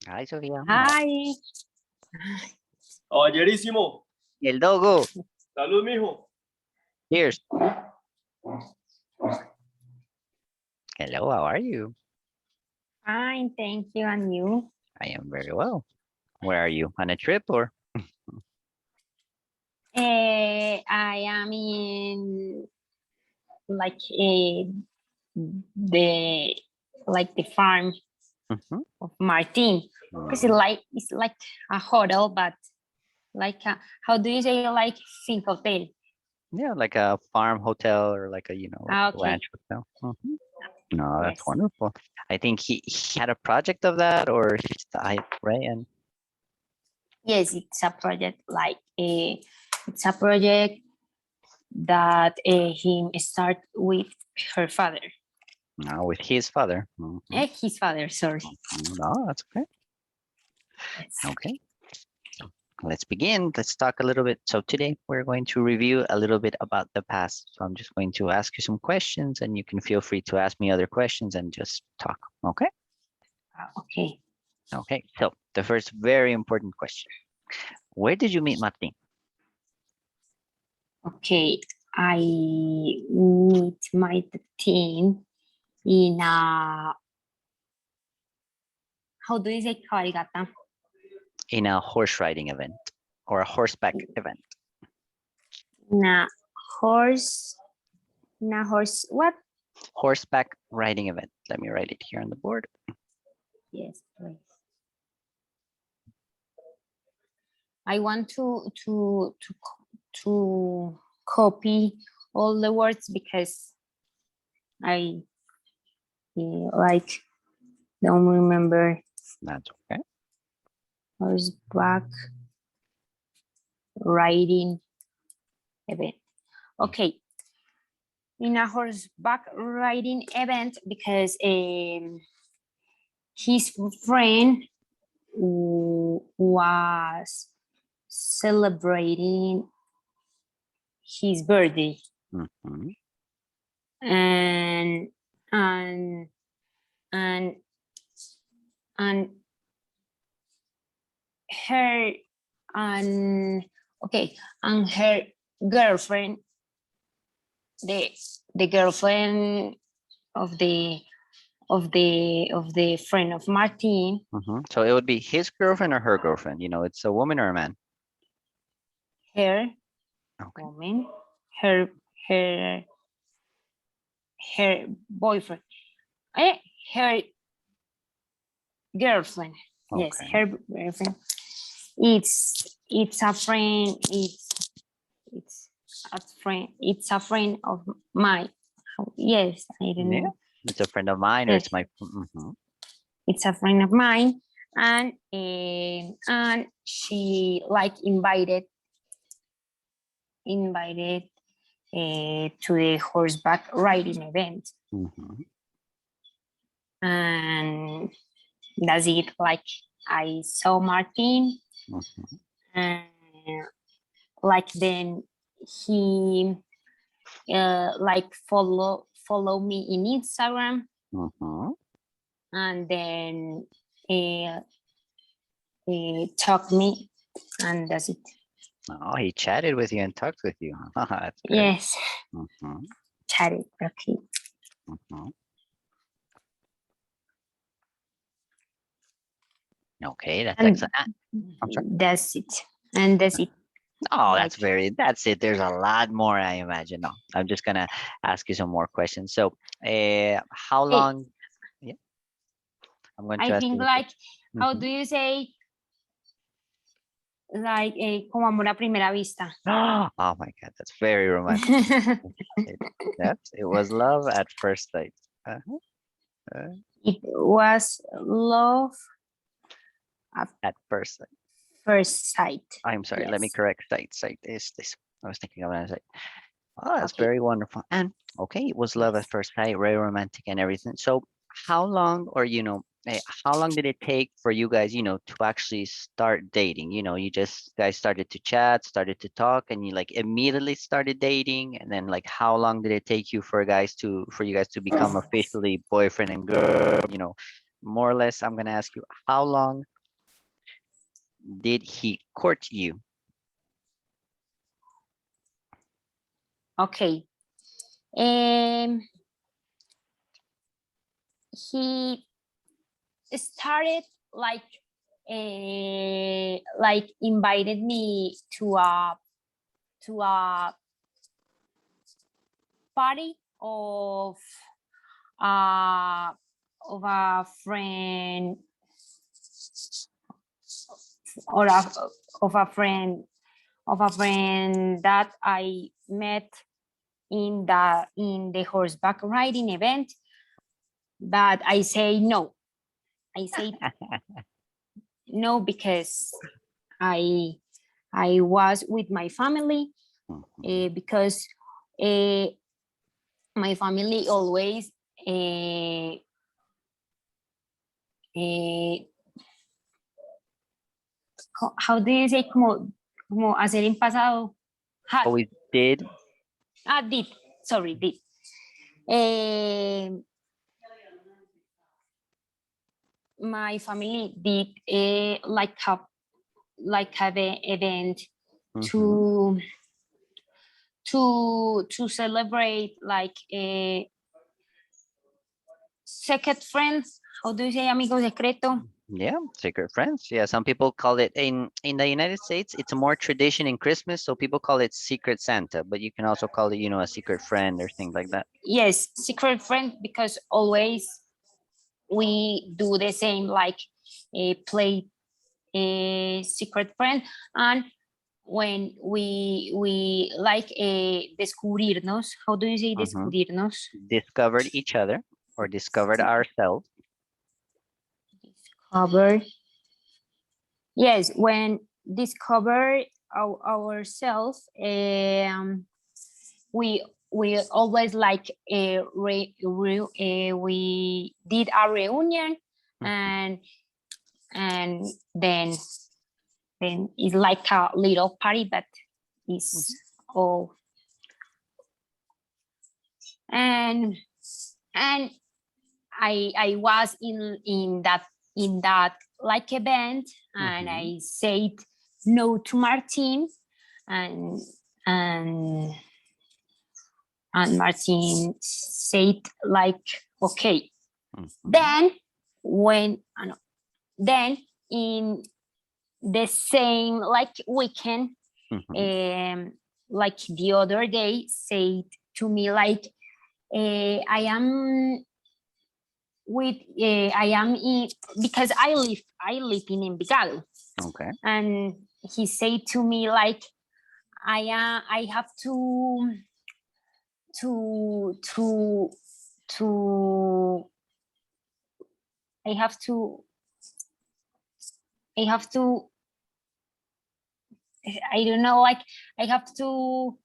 Hi, Sofía. Hi. Caballerísimo. El dogo. Salud, mijo. Cheers. Hello, how are you? Fine, thank you. And you? I am very well. Where are you? On a trip or? I am in like the farm Mhm. of Martin. It's like a hotel, but like how do you say like finhotel? Yeah, like a farm hotel or like a, like a Okay. ranch hotel. Mhm. No, that's Yes. wonderful. I think he had a project of that or he's right? And Yes, it's a project it's a project that he start with her father. no, with his father. Mhm. His father, sorry. No, that's okay. Yes. Okay. Let's begin. Let's talk a little bit. So today we're going to review a little bit about the past. So I'm just going to ask you some questions and you can feel free to ask me other questions and just talk. Okay. Okay. Okay. So the first very important question. Where did you meet Martin? Okay. I meet my team in a, how do you say cabalgata? In a horse riding event or a horseback event. In a horse, what? Horseback riding event. Let me write it here on the board. Yes, please. I want to copy all the words because I like don't remember That's okay. horseback riding event. Okay. In a horseback riding event because his friend was celebrating his birthday Mhm. and and and and her and okay and her girlfriend the girlfriend of the friend of Martin. Mhm. So it would be his girlfriend or her girlfriend. It's a woman or a man. Her Okay. woman, her her her boyfriend, her girlfriend. Yes, Okay. her girlfriend. It's a friend. It's a friend. It's a friend of mine. Yes, I don't Yeah. know. It's a friend of mine or Yes, it's my. Mhm. it's a friend of mine, and she like invited to the horseback riding event, Mhm. and that's it. Like I saw Martin, Mhm. and like then he like follow me in Instagram, Mhm. and then talk me, and that's it. Oh, he chatted with you and talked with you. That's great. Yes, Mhm. chatted. Okay. Mhm. Okay, that's And excellent. I'm sorry. that's it. And that's it. Oh, Like, that's it. There's a lot more, I imagine. No, I'm just gonna ask you some more questions. So, how hey, long? Yeah, I'm going to I ask you think the like, question. how do you say like como amor a primera vista? Oh my God, that's very romantic. It was love at first sight. Uh-huh. It was love at At first sight. first sight. I'm sorry. Let me Yes. correct. Sight is this. I was thinking of another sight. Oh, that's Okay. very wonderful. And okay, it was love Yes. at first sight, very romantic and everything. So how long or how long did it take for you guys, to actually start dating? You just guys started to chat, started to talk, and you like immediately started dating. And then like how long did it take you for you guys to become officially boyfriend and girl? More or less, I'm gonna ask you how long did he court you? Okay. He started like invited me to a party of a friend or of a friend that I met in the horseback riding event, but I say no. I say no because I was with my family, because my family always how do you say, como hacer en pasado, had, Always did. did, sorry, did. My family did have an event to celebrate like a secret friends. How do you say amigo secreto? Yeah, secret friends. Yeah, some people call it in the United States, it's a more tradition in Christmas, so people call it Secret Santa, but you can also call it, a secret friend or things like that. Yes, secret friend, because always we do the same, like play a secret friend, and when we like descubrirnos. How do you say descubrirnos? Discovered each other or discovered ourselves. Discover. Yes, when discover ourselves, we always like we did a reunion, and then it's like a little party that is all, and I was in that like event, and I said no to Martin, and and Martin said like okay. Then then in the same like weekend, like the other day, said to me like I am in, because I live in Envigado. Okay. And he said to me like I have to I have to I don't know, like I have to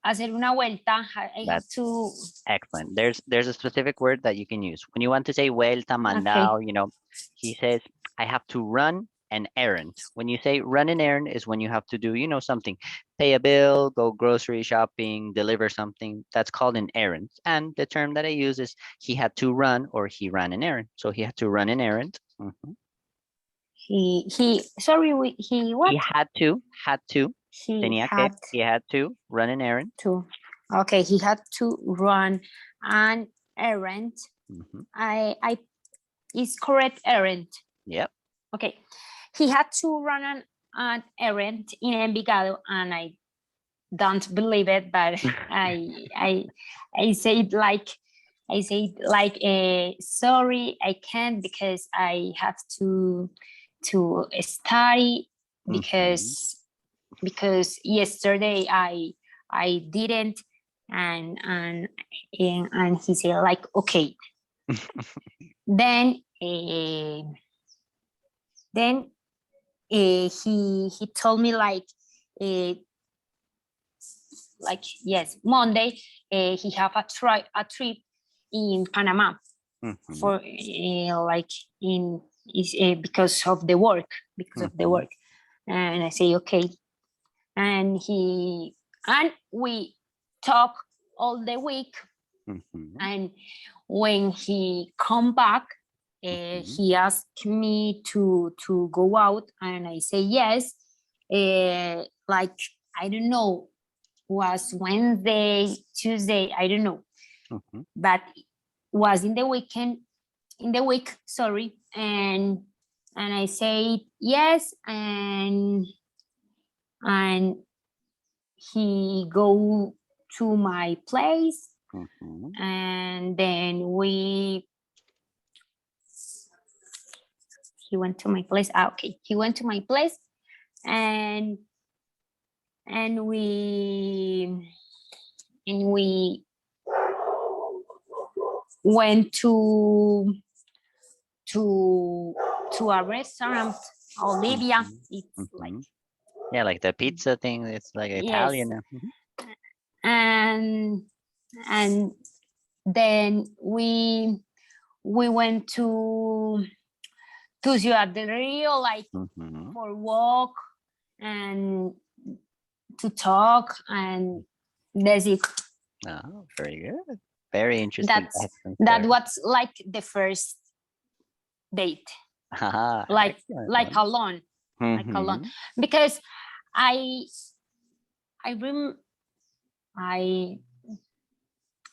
hacer una vuelta. I have to. Excellent. There's a specific word that you can use when you want to say vuelta, mandado. Okay. He says I have to run an errand. When you say run an errand is when you have to do, something, pay a bill, go grocery shopping, deliver something. That's called an errand. And the term that I use is he had to run or he ran an errand. So he had to run an errand. He sorry, he what? He had to. He had to run an errand. Okay, he had to run an errand. I is correct, errand. Yep. Okay, he had to run an errand in Envigado, and I don't believe it, but I said like sorry, I can't because I have to study, because yesterday I didn't, and he said like okay. Then he told me like yes, Monday he have a trip in Panama for like in because of the work, and I say okay, and we talk all the week, and when he come back, Mhm. he asked me to go out, and I say yes. Like, I don't know, was Wednesday, Tuesday, I don't know, Mhm. but was in the week, sorry, and I say yes, and he go to my place, Mhm. and then he went to my place. Okay, he went to my place, and and we went to to a restaurant, Olivia. Mhm. It's like, Mhm. Yeah, like the pizza thing. It's like yes, Italian. Mhm. and and then we went to Ciudad del Rio, like Mhm. for walk and to talk, and that's it. Oh, very good. Very interesting. That's Excellent that story. was like the first date, Haha, like excellent like one. alone, like alone, Mhm. because I I rem I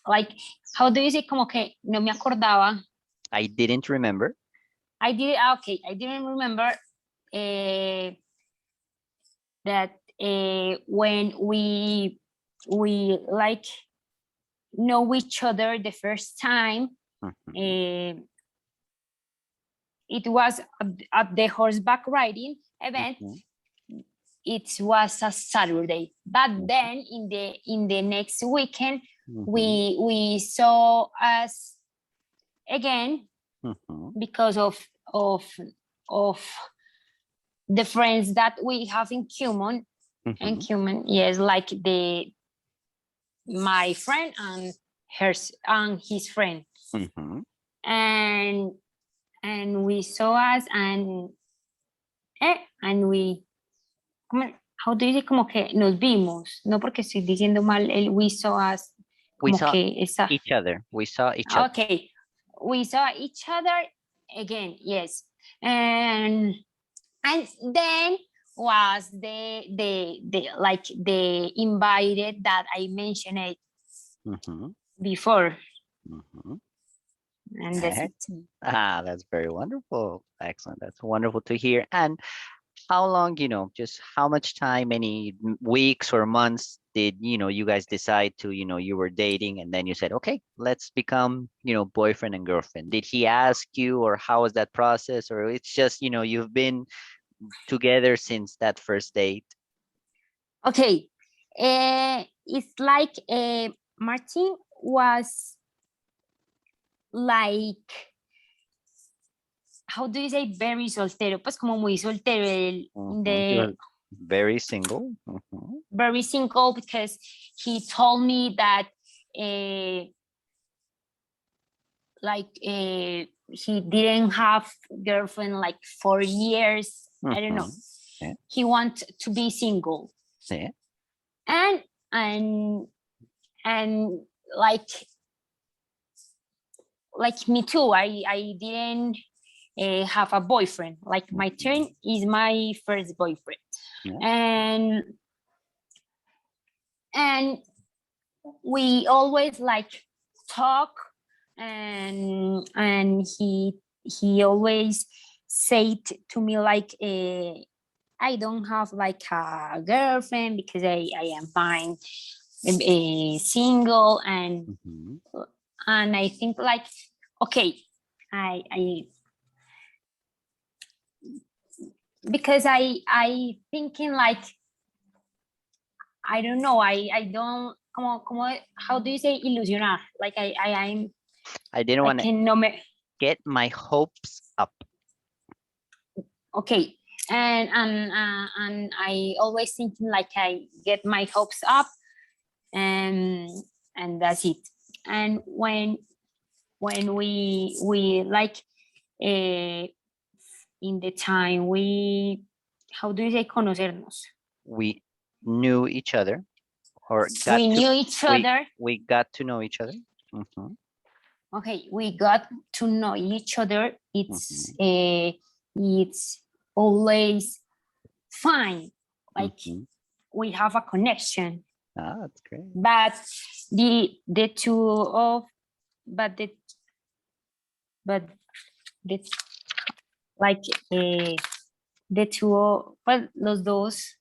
like, how do you say, como que no me acordaba. I didn't remember. Okay, I didn't remember uh, that when we like know each other the first time, Mhm. uh, it was at the horseback riding event. Mhm. It was a Saturday, but Mhm. then in the next weekend Mhm. we saw us again, Mhm. because of of the friends that we have in common. In Mhm. common, yes, like my friend and hers and his friend, Mhm. and we saw us, and we, how do you say, como que nos vimos, no, porque estoy diciendo mal el we saw us, We como saw que esa, each other. We saw each other. okay, we saw each other again, yes, and then was the like the invited that I mentioned it Mhm. before, Mhm. and that's it. Excellent. Ah, that's very wonderful. Excellent. That's wonderful to hear. And how long, just how much time, any weeks or months did, you guys decide to, you were dating and then you said, okay, let's become, boyfriend and girlfriend. Did he ask you, or how was that process? Or it's just, you've been together since that first date? Okay, it's like Martin was like, how do you say, very soltero, pues como muy soltero, He was very single. very single, because he told me that like he didn't have girlfriend like 4 years, I don't know, Yeah, he want to be single, yeah. and and and like me too, I didn't have a boyfriend, like my turn is my first boyfriend, Yeah. and and we always like talk, and he always said to me like, I don't have like a girlfriend because I am fine, single, Mhm. and I think like, okay, I because I thinking like, I don't know, I don't, como, how do you say ilusionar, like I'm I didn't want like to no me, get my hopes up. okay, and I always thinking like I get my hopes up, and that's it. And when we like in the time we, how do you say, conocernos, We knew each other, or got we to knew each we other, we got to know each other. Mhm. okay, we got to know each other. It's always fine, like we have a connection. Ah, that's great. But the two of but the like the two of, well, los dos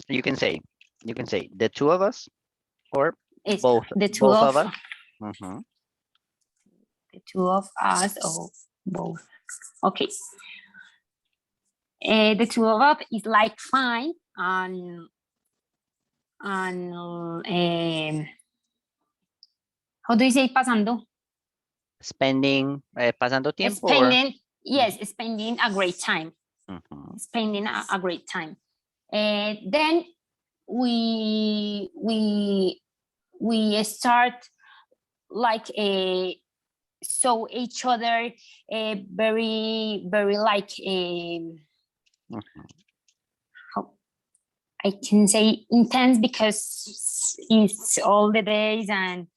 You can say the two of us or is both the two both of of us. Mhm. the two of us or both. Okay. The two of us is like fine and how do you say pasando? Spending pasando tiempo or Spending, yes, spending a great time. Spending a great time. Then we start like so each other very like how I can say intense, because it's all the days and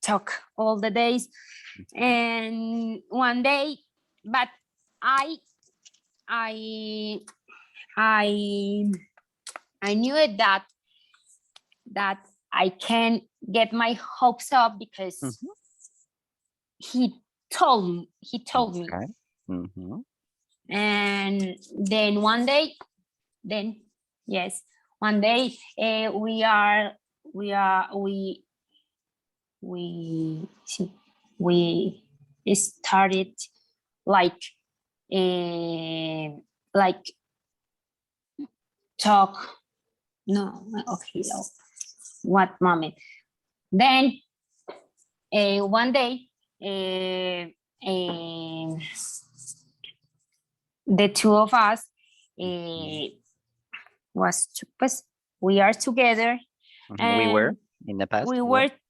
talk all the days. And one day, but I knew it that I can get my hopes up because he told me. Okay. And then one day, one day we started like talk. No, okay. What moment? Then one day the two of us we are together. We were in the past.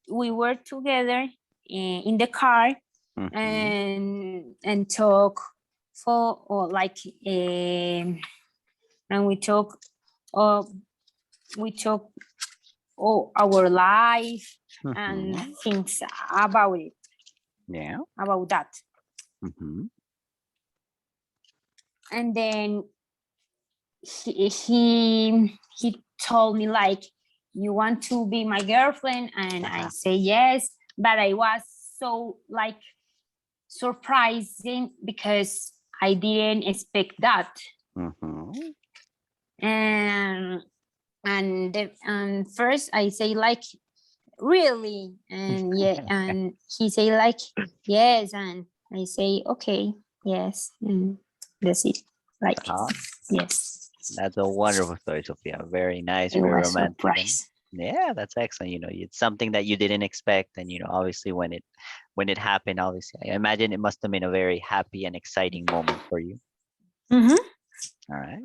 We were together in the car and talk for or like and we talk all our life and things about it. Yeah. About that. And then he told me like, you want to be my girlfriend? And I say yes, but I was so like surprising because I didn't expect that. And first I say like, really? And yeah, and he say like, yes, and I say okay, yes, and that's it. Like, yes. That's a wonderful story, Sophia. Very nice, It very was romantic. surprise. Yeah, that's excellent. It's something that you didn't expect, and obviously when it happened, obviously I imagine it must have been a very happy and exciting moment for you. All right,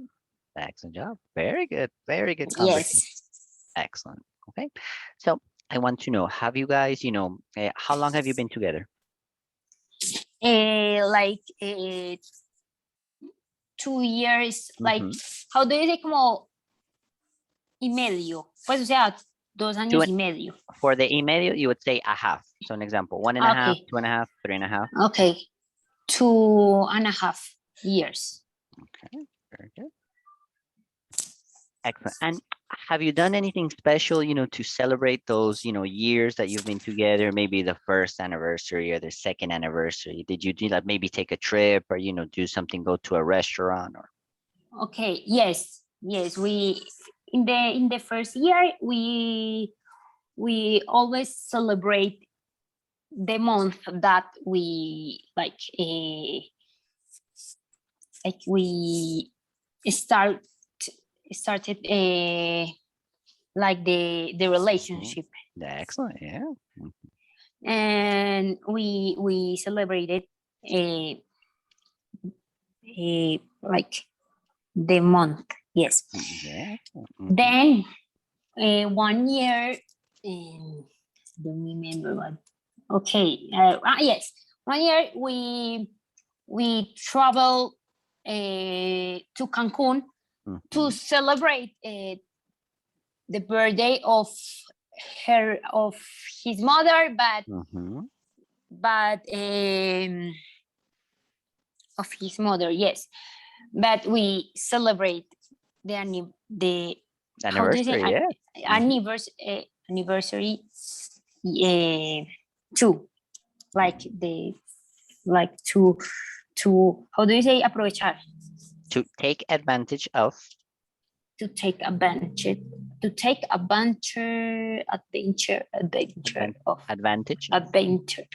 excellent job. Very good conversation. Yes. Excellent. Okay, so I want to know, have you guys, how long have you been together? Like 2 years, like, how do you say como y medio? Pues, o sea, 2 años y medio. For the y medio, you would say a half. So an example, 1.5, 2.5, 3.5. Okay, 2.5 years. Okay, very good. Excellent. And have you done anything special, to celebrate those, years that you've been together? Maybe the first anniversary or the second anniversary. Did you do like maybe take a trip or, do something, go to a restaurant or? Okay. Yes. We in the first year we always celebrate the month that we we started like the relationship. Excellent. Yeah. And we celebrated like the month. Yes. Yeah. Then 1 year, don't remember what. Okay. Yes, 1 year we travel to Cancun to celebrate the birthday of his mother, but but of his mother, yes. But we celebrate the how do you say Anniversary, yeah. anniversary too, like to how do you say aprovechar, To take advantage of. to take advantage, adventure of Advantage. adventure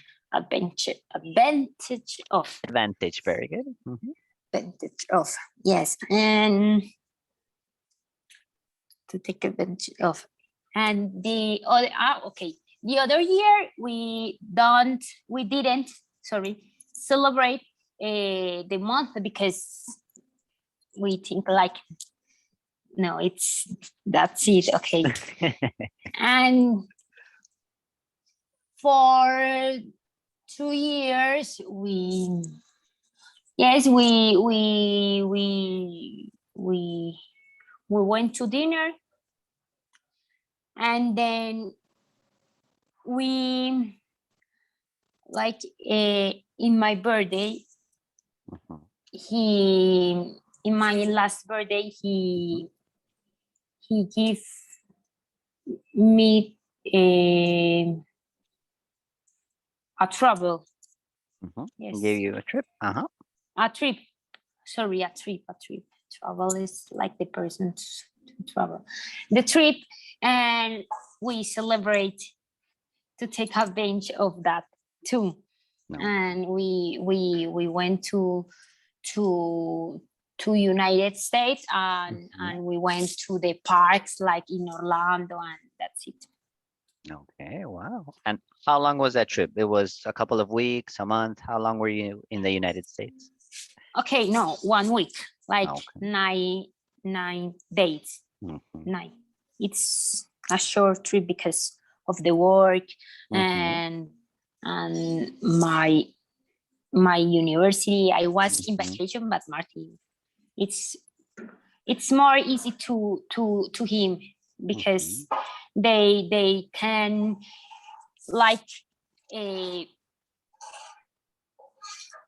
of Advantage, very good. advantage of, yes, and to take advantage of. And the other okay, the other year we didn't, sorry, celebrate the month because we think like, no, that's it, okay. And for 2 years we went to dinner, and then we like in my birthday, in my last birthday, he gave me a travel. Yes. Gave you a trip. A trip. Sorry, a trip. Travel is like the person to travel. The trip, and we celebrate to take advantage of that too. No. And we went to United States, and we went to the parks like in Orlando, and that's it. Okay, wow. And how long was that trip? It was a couple of weeks, a month. How long were you in the United States? Okay, no, 1 week, like Okay. 9 days. Mhm. 9. It's a short trip because of the work and my university. I was in vacation, but Martin, it's more easy to him because they can like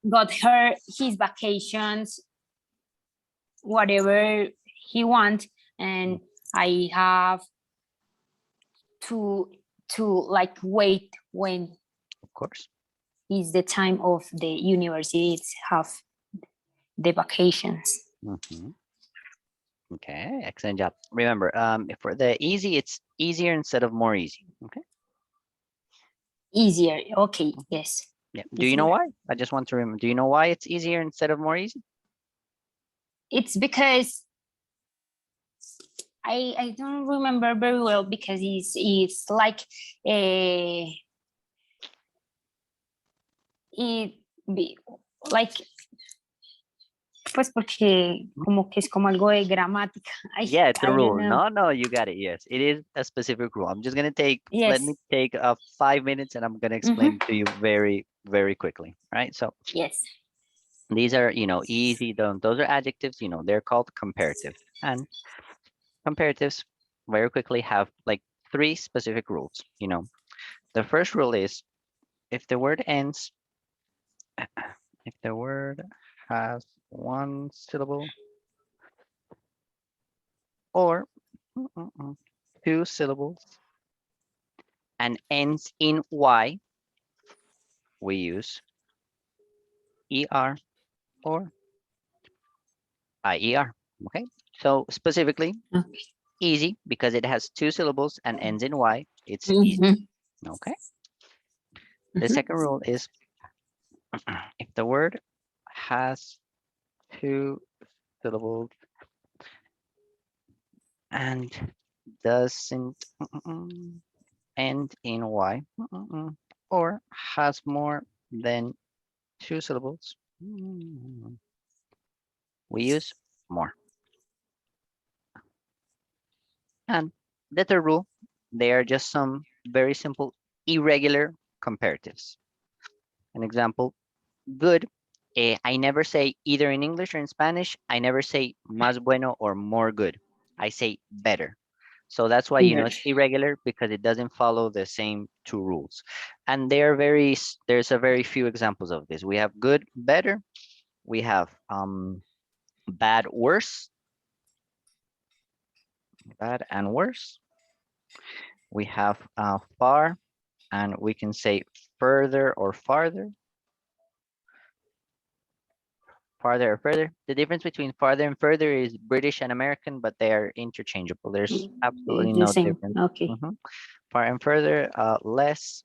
got his vacations, whatever he wants, and I have to like wait when, of course, is the time of the universities have the vacations. Okay, excellent job. Remember, for the easy, it's easier instead of more easy. Okay. Easier. Okay. Yes. Yeah. Do you know why? I just want to remember. Do you know why it's easier instead of more easy? It's because I don't remember very well, because it's like like, pues porque como que es como algo de gramática. Yeah, it's a rule. No, you got it. Yes, it is a specific rule. I'm just gonna take. Let me take 5 minutes, and I'm gonna explain to you very, very quickly. Right. So yes, these are easy. Those are adjectives. They're called comparative, and comparatives very quickly have like 3 specific rules. The first rule is if the word ends, if the word has 1 syllable or 2 syllables and ends in Y, we use ER or IER. Okay, so specifically easy because it has 2 syllables and ends in Y, it's easy. Okay. The second rule is if the word has 2 syllables and doesn't end in Y or has more than 2 syllables, we use more. And the third rule, they are just some very simple irregular comparatives. An example, good. I never say either in English or in Spanish. I never say más bueno or more good. I say better. So that's why, Yes. it's irregular, because it doesn't follow the same two rules. And there's a very few examples of this. We have good, better. We have bad, worse, bad and worse. We have far, and we can say further or farther. Farther or further. The difference between farther and further is British and American, but they are interchangeable. There's absolutely The no same. difference. Okay. Far and further, less.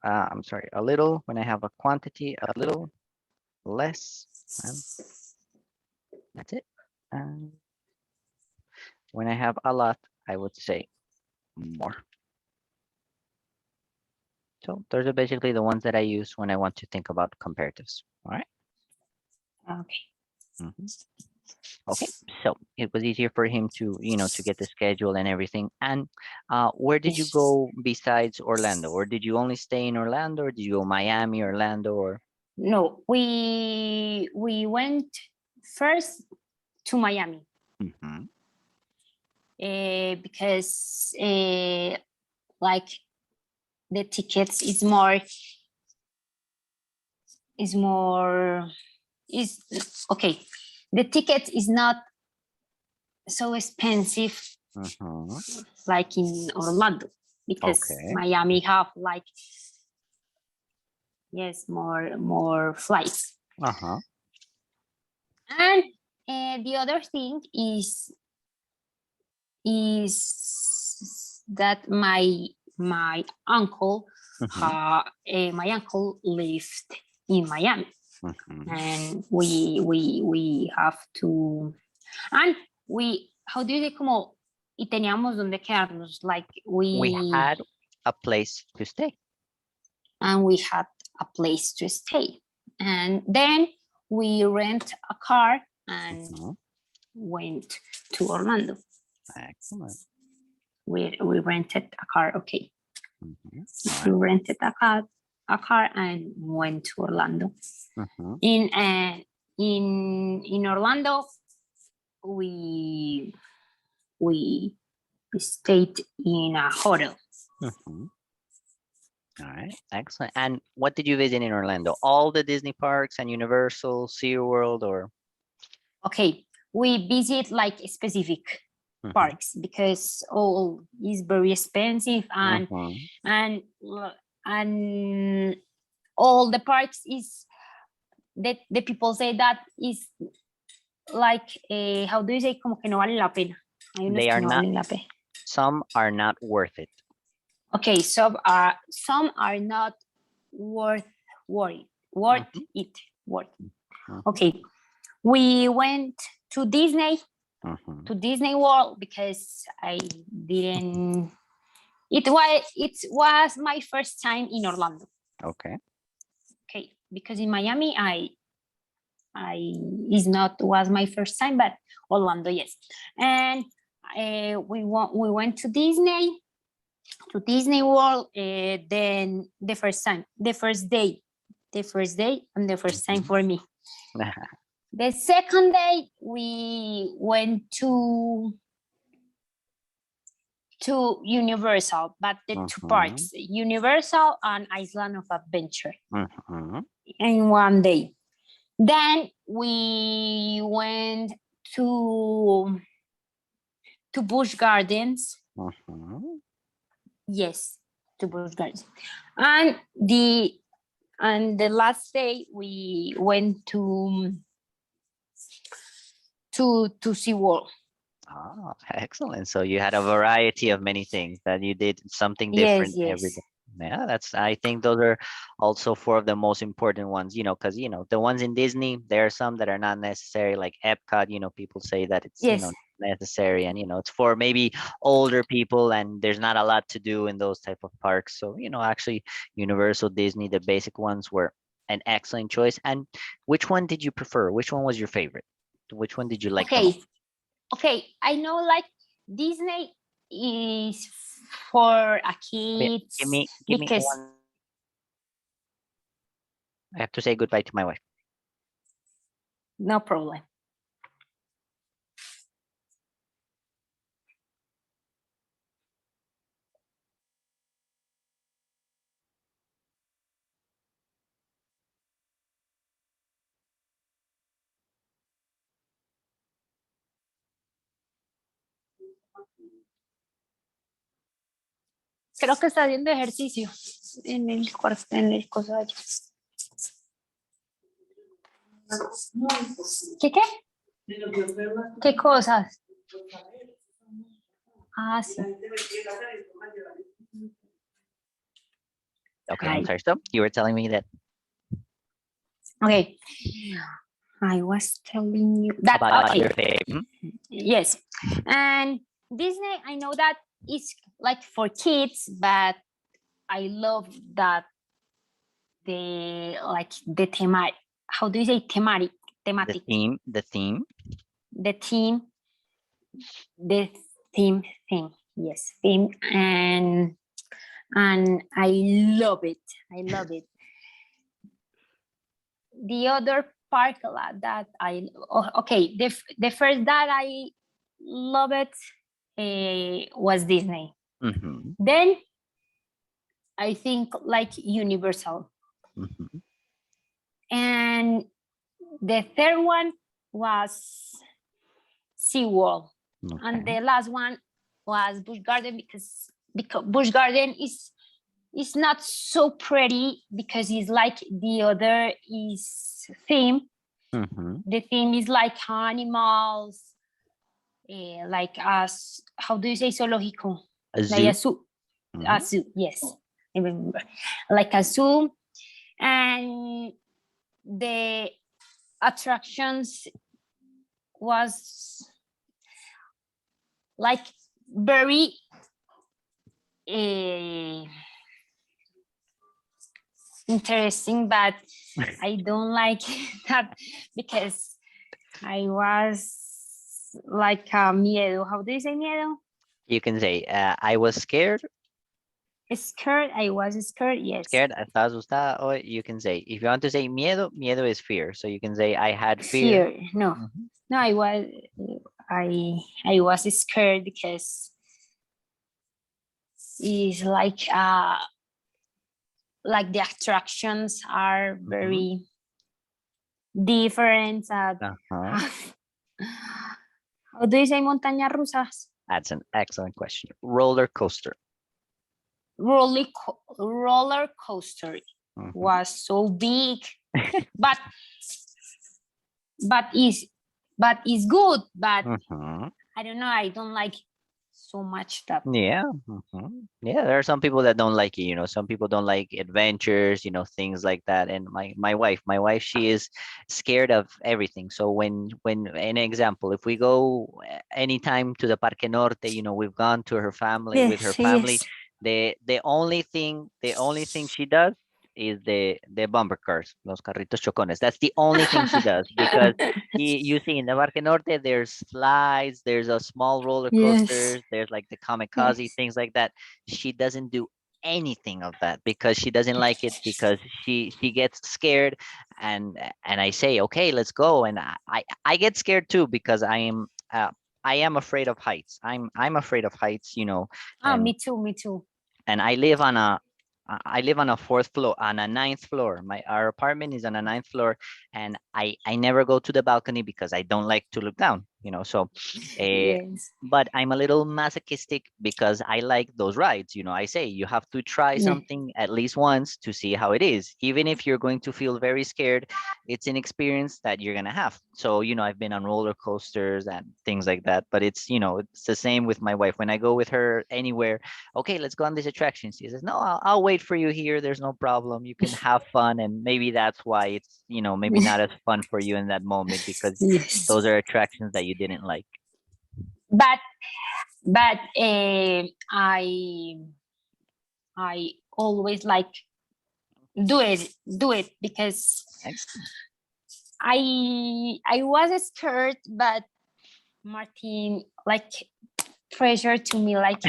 I'm sorry, a little. When I have a quantity, a little, less, and that's it. And when I have a lot, I would say more. So those are basically the ones that I use when I want to think about comparatives. All right. Okay. Okay, so it was easier for him to, to get the schedule and everything. And where did you Yes. go besides Orlando? Or did you only stay in Orlando, or did you go Miami, Orlando, or? No, we went first to Miami Mhm. because like the tickets is more is okay. The ticket is not so expensive Mhm. like in Orlando, because Okay. Miami have like more flights. Uh-huh. And the other thing is that my uncle Mhm. my uncle lived in Miami, Mhm. and we have to, and we, how do you say, como, y teníamos donde quedarnos, like We had a place to stay. and we had a place to stay, and then we rent a car and Mhm. went to Orlando. Excellent. We rented a car. Okay. Mhm. We All right. rented a car and went to Orlando. Mhm. In Orlando, we stayed in a hotel. Mhm. All right, excellent. And what did you visit in Orlando? All the Disney parks and Universal, SeaWorld, or? Okay, we visit like specific Mhm. parks because all is very expensive, and Mhm. and and all the parks is that the people say that is like how do you say, como que no vale la pena. Hay unos They que are no not, valen la pena. some are not worth it. Okay, some are not worth Mhm. it. Mhm. Okay, we went to Disney Mhm. World because I didn't. It was my first time in Orlando. Okay. Okay, because in Miami I is not was my first time, but Orlando, yes. And we went to Disney World. Then the first day, and the first time Mhm. for me. The second day we went to Universal, but the two Mhm. parks, Universal and Island of Adventure, Mhm. in one day. Then we went to Busch Gardens. Mhm. Yes, to Busch Gardens. And the last day we went to SeaWorld. Ah, excellent. So you had a variety of many things that you did something Yes, different every yes. day. Yeah, I think those are also four of the most important ones, because, the ones in Disney, there are some that are not necessary, like Epcot, people say that it's, Yes. necessary, and, it's for maybe older people, and there's not a lot to do in those type of parks. So, actually Universal, Disney, the basic ones were an excellent choice. And which one did you prefer? Which one was your favorite? Which one did you like the most? Okay, I know, like, Disney is for a Okay, kids give me because one. I have to say goodbye to my wife. no problem. Creo que está haciendo ejercicio en el cuarto, en el coso de allá. ¿Qué qué? ¿Qué cosas? Ah, sí. Okay, I'm Right. sorry. So you were telling me that Okay. I was telling you that. about Okay. your favorite. Yes. And Disney, I know that it's like for kids, but I love that the thematic. How do you say thematic? The Thematic. theme, the theme. The theme. The theme thing. Yes, theme, and I love it. I love it. The other park lot that okay, the first that I love it was Disney. Mhm, Then I think like Universal, mhm. and the third one was SeaWorld, and Okay. the last one was Busch Garden because Busch Garden is not so pretty because it's like the other is theme. Mhm. The theme is like animals, like as how do you say zoológico? A Like zoo. a zoo. Mhm. A zoo, yes. I remember. Like a zoo. And the attractions was like very interesting, but I don't like that because I was like miedo. How do you say miedo? You can say, I was scared, Scared. I was scared. Yes. scared, estaba asustada, or you can say, if you want to say miedo, miedo is fear. So you can say, I had fear. Fear. No. Mhm. No, I was scared because it's like the attractions are very different. Uh-huh. How do you say montañas rusas? That's an excellent question. Roller coaster. Roller coaster Mhm. was so big, but is good. But Mhm. I don't know. I don't like so much that. Yeah. Yeah, there are some people that don't like it, some people don't like adventures, things like that. And my wife, she is scared of everything. So when an example, if we go anytime to the Parque Norte, we've gone to her family with her Yes, family, yes, the only thing she does is the bumper cars, los carritos chocones. That's the only thing she does because you see in the Parque Norte, there's slides, there's a small roller yes, coasters, there's like the kamikaze, yes. things like that. She doesn't do anything of that because she doesn't like it, because she gets scared. And I say, okay, let's go. And I get scared too because I am afraid of heights. I'm afraid of heights, Ah, and me too, me too. and I live on a fourth floor, on a ninth floor. Our apartment is on a ninth floor, and I never go to the balcony because I don't like to look down. So, uh, Yes, but I'm a little masochistic because I like those rides. I say you have to try yeah. something at least once to see how it is. Even if you're going to feel very scared, it's an experience that you're gonna have. So, I've been on roller coasters and things like that. But it's the same with my wife. When I go with her anywhere, okay, let's go on this attraction. She says, no, I'll wait for you here. There's no problem. You can have fun. And maybe that's why it's, maybe not as fun for you in that moment, because Yes. those are attractions that you didn't like. But I always like do it because Excellent. I was scared, but Martin like pressure to me like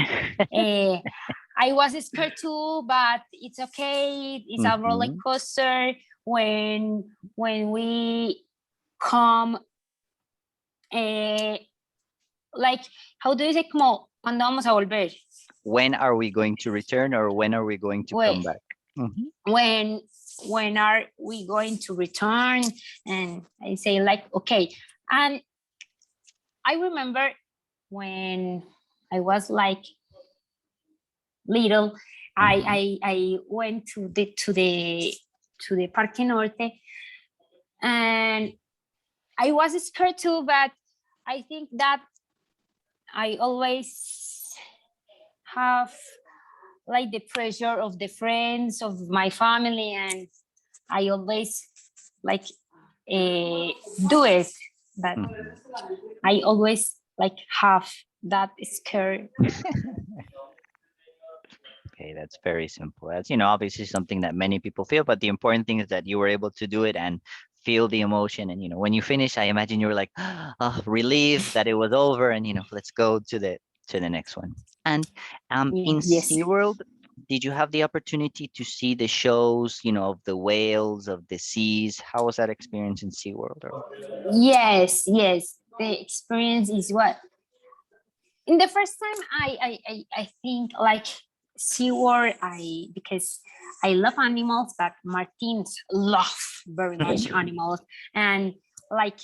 I was scared too, but it's okay. It's a roller Mhm. coaster. When we come, like how do you say como cuando vamos a volver? When are we going to return, or when are we going to come When back? Mhm. when are we going to return? And I say like okay. And I remember when I was like little, I went to the Parque Norte, and I was scared too, but I think that I always have like the pressure of the friends of my family, and I always like do it, but I always like have that scare. Okay, that's very simple. That's, obviously something that many people feel, but the important thing is that you were able to do it and feel the emotion. And, when you finish, I imagine you were like, relieved that it was over and, let's go to the next one. And in Yes. SeaWorld, did you have the opportunity to see the shows, of the whales, of the seas? How was that experience in SeaWorld? Yes, yes. The experience is what in the first time I think like SeaWorld, because I love animals, but Martins love very much animals, and like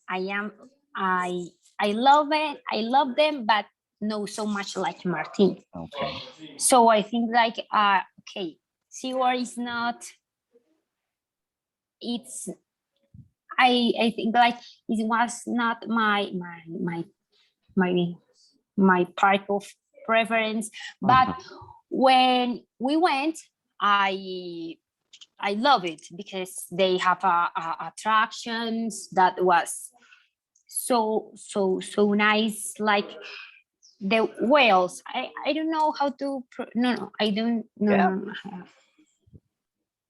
I am I love it, I love them, but no so much like Martin. Okay. So I think like okay, SeaWorld is not, it's I think like it was not my part of preference, but when we went, I love it because they have attractions that was so nice, like the whales. I don't know how to no I don't know.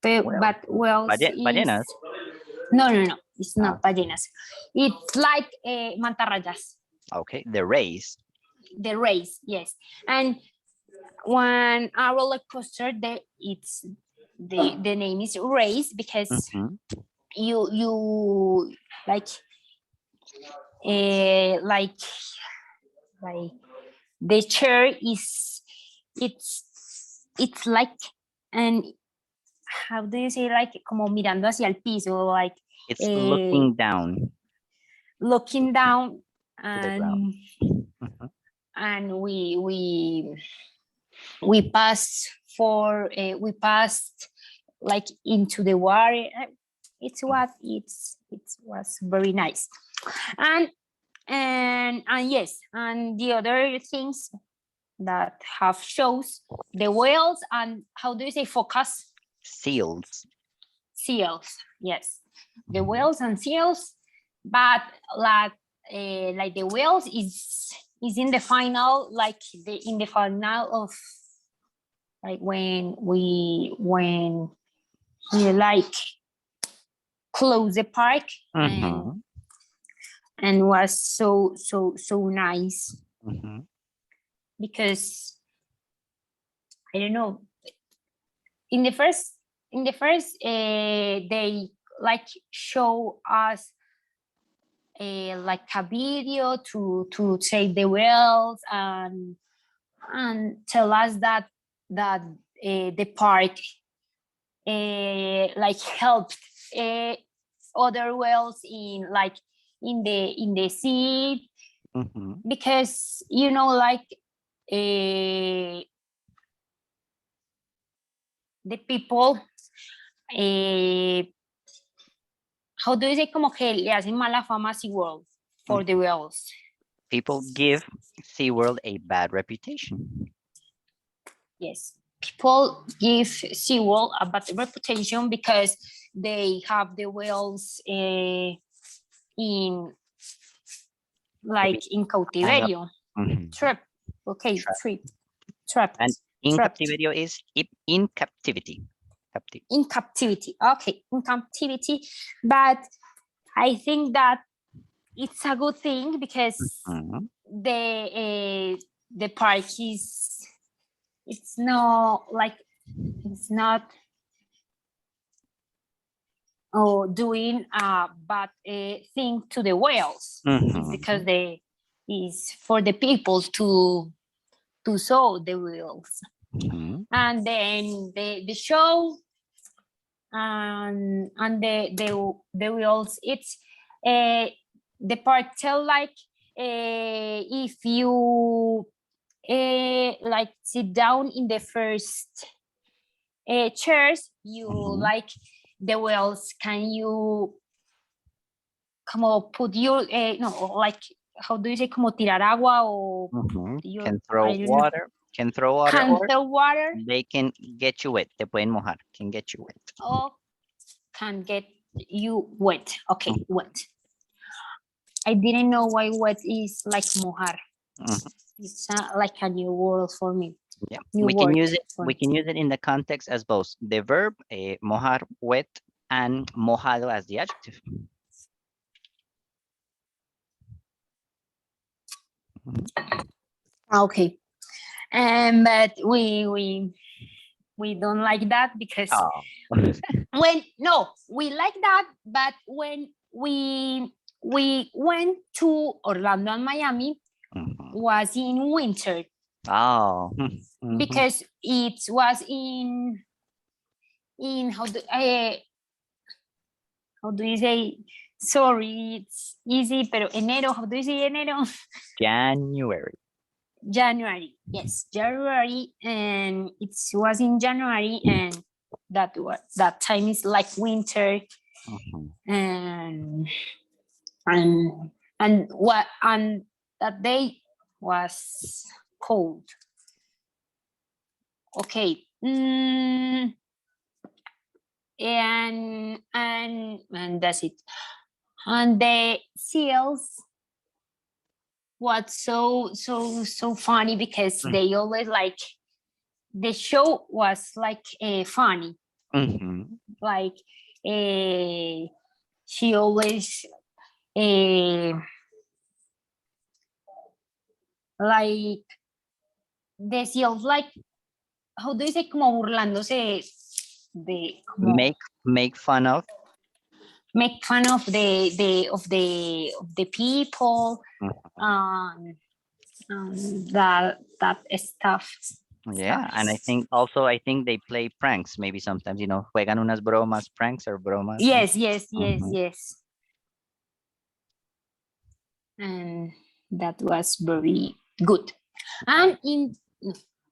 Yeah. But whales is Ballenas. no it's not ballenas. It's like mantarrayas. Okay, the race. The race, yes. And when a roller coaster, it's the name is race because you like like the chair is it's like, and how do you say, like como mirando hacia el piso, like It's looking down looking down, to the ground. and we passed we passed like into the water. It was very nice, and yes, and the other things that have shows, the whales, and how do you say focus? Seals. Yes, the whales and seals, but like the whales is in the final, like in the final of like when we like close the park, and was so nice because I don't know, in the first they like show us like a video to save the whales, and tell us that the park like helped other whales in like in the sea, because like the people how do you say, como que le hacen mala fama a SeaWorld for the whales. People give SeaWorld a bad reputation. Yes, people give SeaWorld a bad reputation because they have the whales in like in cautiverio. Trap. Okay, trapped. And in cautiverio is in captivity. In captivity. Okay, in captivity. But I think that it's a good thing because the park it's not doing a bad thing to the whales. It's because they is for the people to saw the whales. And then the show and the whales, it's the part tell like if you like sit down in the first chairs, you like the wells, can you como put your no, like how do you say, como tirar agua or your, Can throw I don't know. water. Can throw water. Can Or throw water they can get you wet. Te pueden mojar. Can get you wet. or can get you wet. Okay, wet. I didn't know why wet is like mojar. It's like a new word for me. Yeah, New we can word use it. for We me. can use it in the context as both the verb mojar, wet, and mojado as the adjective. Okay, and but we don't like that because Oh. when no, we like that, but when we went to Orlando and Miami was in winter Oh. because it was in how do you say, sorry, it's easy, pero enero, how do you say enero? January. January, yes, January, and it was in January, and that time is like winter, and what, and that day was cold. Okay, and that's it. And the seals was so funny because they always like, the show was like funny. Like she always like the seals, like how do you say, como burlándose de, como Make fun of. make fun of the people, that stuff. Yeah, and I think also they play pranks. Maybe sometimes, juegan unas bromas, pranks or bromas. Yes. And that was very good. And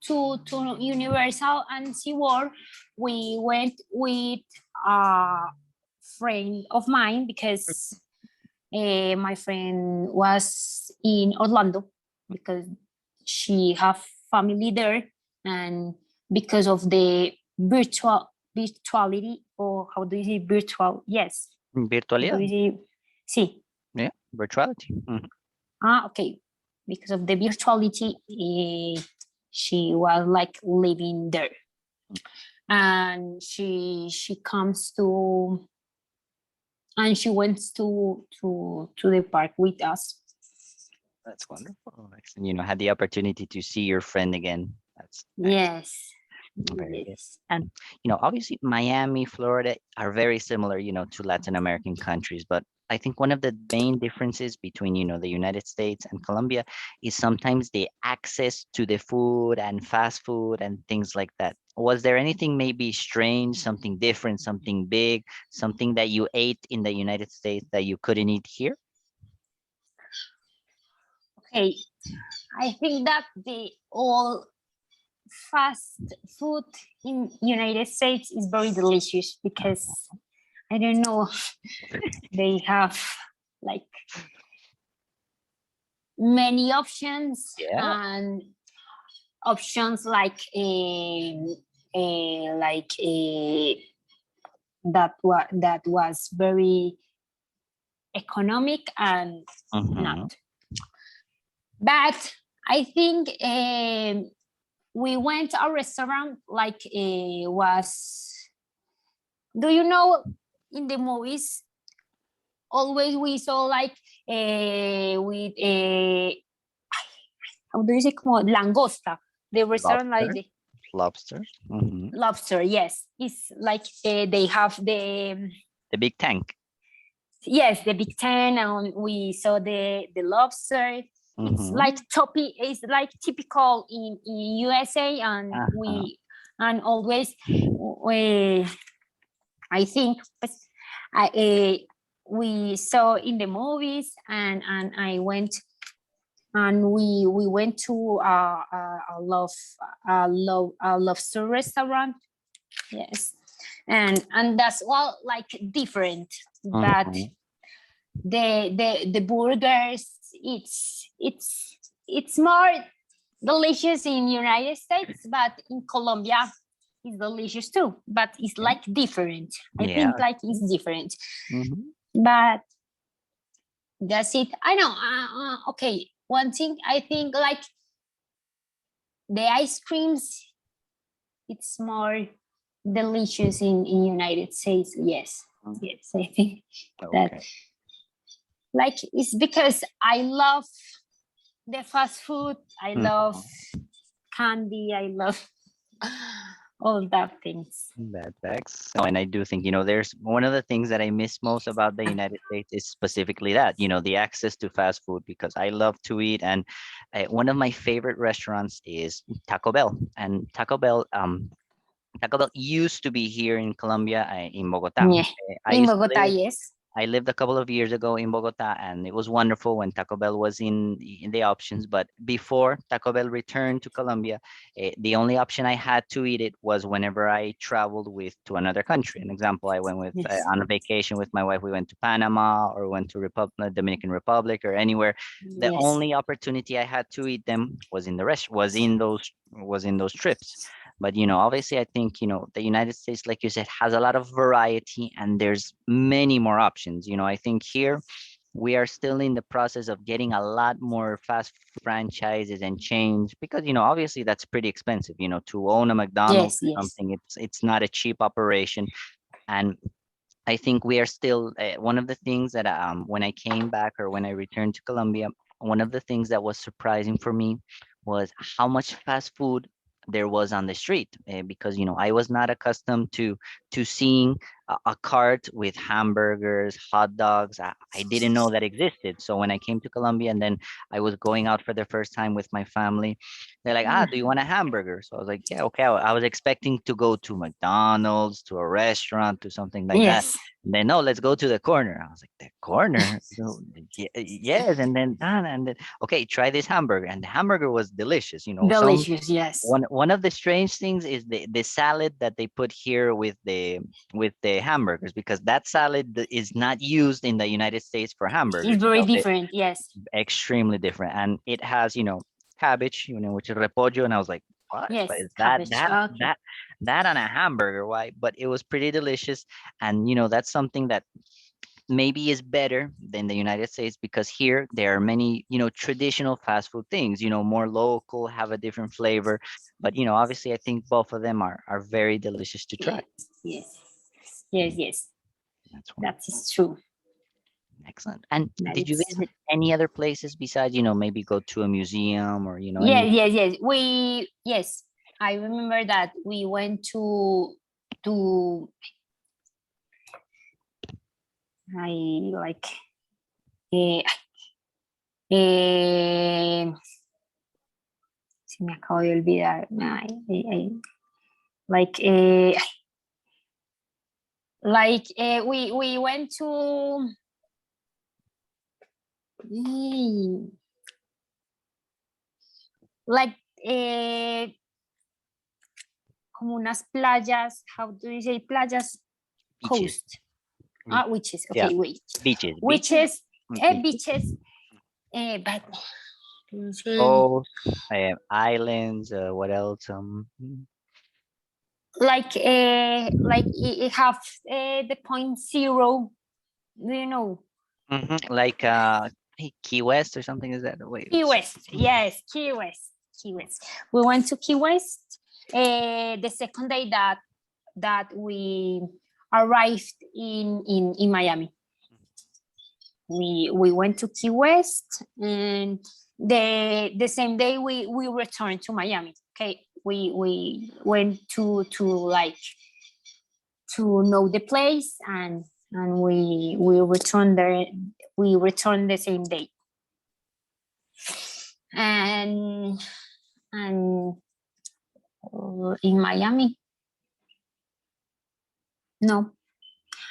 to Universal and SeaWorld, we went with a friend of mine because my friend was in Orlando because she have family there, and because of the virtuality, or how do you say virtual? Yes. Virtualidad. Sí. Yeah, virtuality. Okay. Because of the virtuality, she was like living there, and she comes to, and she went to the park with us. That's wonderful. And had the opportunity to see your friend again. That's nice. Yes. Very good. And obviously Miami, Florida are very similar, to Latin American countries, but I think one of the main differences between, the United States and Colombia is sometimes the access to the food and fast food and things like that. Was there anything maybe strange, something different, something big, something that you ate in the United States that you couldn't eat here? Okay, I think that the all fast food in United States is very delicious because I don't know, they have like many options, and options like that was very economic and not. But I think we went to a restaurant like was, do you know, in the movies always we saw like with how do you say, como langosta, the restaurant Lobster. like Lobster. Lobster, yes, it's like they have the big tank. Yes, the big tank, and we saw the lobster. It's like toppy. It's like typical in USA, and we and always I think we saw in the movies, and I went and we went to a lobster restaurant. Yes, and that's all like different. But Mhm. the burgers, it's more delicious in United States, but in Colombia it's delicious too. But it's Yeah. like different. I Yeah. think like it's different. Mhm. But that's it. I know. Okay. One thing I think like the ice creams, it's more delicious in United States. Yes. Mm. Yes. I think that Okay. like it's because I love the fast food. I love Mhm. candy. I love all that things. That's and I do think, there's one of the things that I miss most about the United States is specifically that, the access to fast food because I love to eat. And one of my favorite restaurants is Taco Bell. And Taco Bell used to be here in Colombia, in Bogota. Yeah. I In used to Bogota, live yes. I lived a couple of years ago in Bogota, and it was wonderful when Taco Bell was in the options. But before Taco Bell returned to Colombia, the only option I had to eat it was whenever I traveled with to another country. An example, I went with Yes. on a vacation with my wife. We went to Panama or went to Dominican Republic or anywhere. The Yes. only opportunity I had to eat them was in the rest was in those trips. But obviously, I think the United States, like you said, has a lot of variety, and there's many more options. I think here we are still in the process of getting a lot more fast food franchises and chains because obviously that's pretty expensive. To own a McDonald's Yes. or Yes. something, it's not a cheap operation. And I think we are still one of the things that when I came back or when I returned to Colombia, one of the things that was surprising for me was how much fast food there was on the street because I was not accustomed to seeing a cart with hamburgers, hot dogs. I didn't know that existed. So when I came to Colombia and then I was going out for the first time with my family, they're like, do you want a hamburger? So I was like, yeah, okay. I was expecting to go to McDonald's, to a restaurant, to something like that. Yes. Then no, let's go to the corner. I was like, the corner? So, yes, and then okay, try this hamburger, and the hamburger was delicious. Delicious. Yes. One of the strange things is the salad that they put here with the hamburgers because that salad is not used in the United States for hamburgers. It's very different. Yes. Extremely different, and it has cabbage, which is repollo, and I was like, what? But Yes. is that Cabbage. that Okay. that that on a hamburger? Why? But it was pretty delicious, and that's something that maybe is better than the United States because here there are many traditional fast food things, more local, have a different flavor, but obviously I think both of them are very delicious to try. Yes. Yes. Yes. Yes. That's That wonderful. is true. Excellent. And That did you is. visit any other places besides maybe go to a museum or Yes. any? Yes. Yes. We. Yes. I remember that we went to. I like. Eh, eh, se me acabo de olvidar. Like we went to like como unas playas. How do you say playas? Beaches. Coast. Mm, Witches. yeah, Okay, wait. beaches. Witches. Beaches. Beaches. But Coast, islands, what else? like it have the point zero. Do you know? Like hey, Key West or something, is that? Wait, Key West. Yes, Key West. Key West. We went to Key West the second day that we arrived in Miami. We went to Key West, and the same day we returned to Miami. Okay, we went to like to know the place, and we returned there. We returned the same day, and in Miami. No,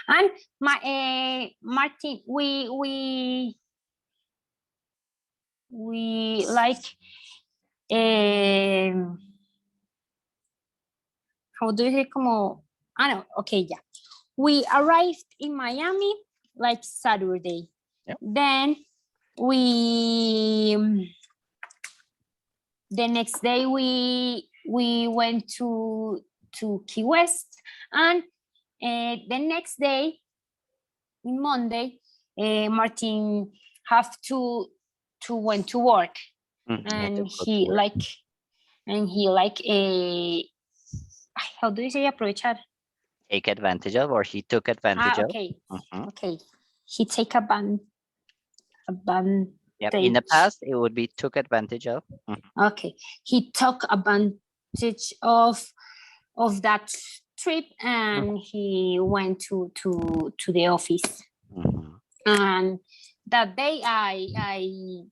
and my Martin, we we like how do you say como no, okay, yeah. We arrived in Miami like Saturday. Yep. Then we the next day we went to Key West, and the next day, Monday, Martin have to went to work, and he like how do you say aprovechar? Take advantage of, or he took advantage of. Okay, Mhm. okay. He take advantage. Yep. In the past, it would be took advantage of. Mhm. Okay, he took advantage of that trip, and he went to the office. Mhm. And that day I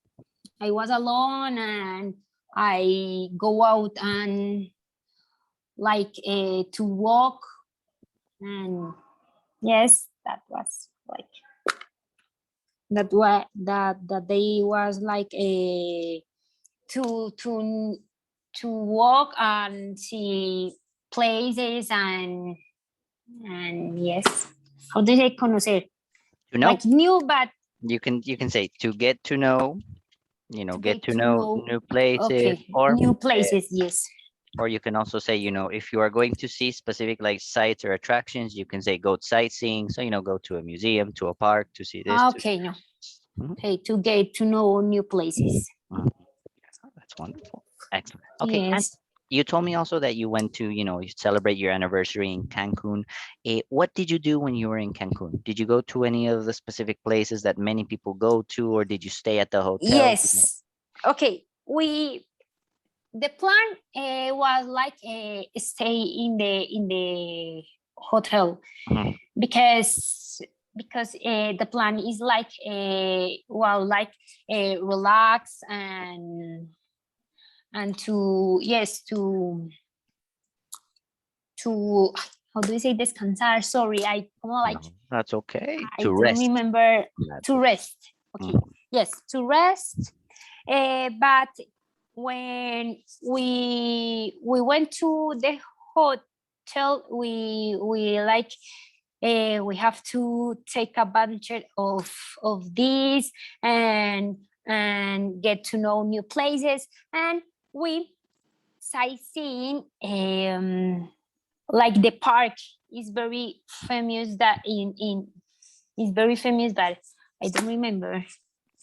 was alone, and I go out and like to walk, and yes, that was like that day was like a to walk and see places, and yes, how do they conocer? To know, Like new, but you can say to get to know. Get to to know know. new places, Okay, new places, yes. or you can also say, if you are going to see specific like sites or attractions, you can say go sightseeing. So, go to a museum, to a park, to see this. Okay, no. Mhm. Okay, to get to know new places. Mhm. That's wonderful. Excellent. Okay. And Yes. you told me also that you went to, you celebrate your anniversary in Cancun. What did you do when you were in Cancun? Did you go to any of the specific places that many people go to, or did you stay at the hotel? Yes. Okay. The plan was like stay in the hotel, Mhm. because the plan is like relax and to yes to how do you say descansar? Sorry, I como like No, that's okay. I To don't rest. remember. That's To rest. Okay. Mhm. Yes, to rest. But when we went to the hotel, we like we have to take advantage of this and get to know new places, and we sightseeing like the park is very famous that in is very famous, but I don't remember.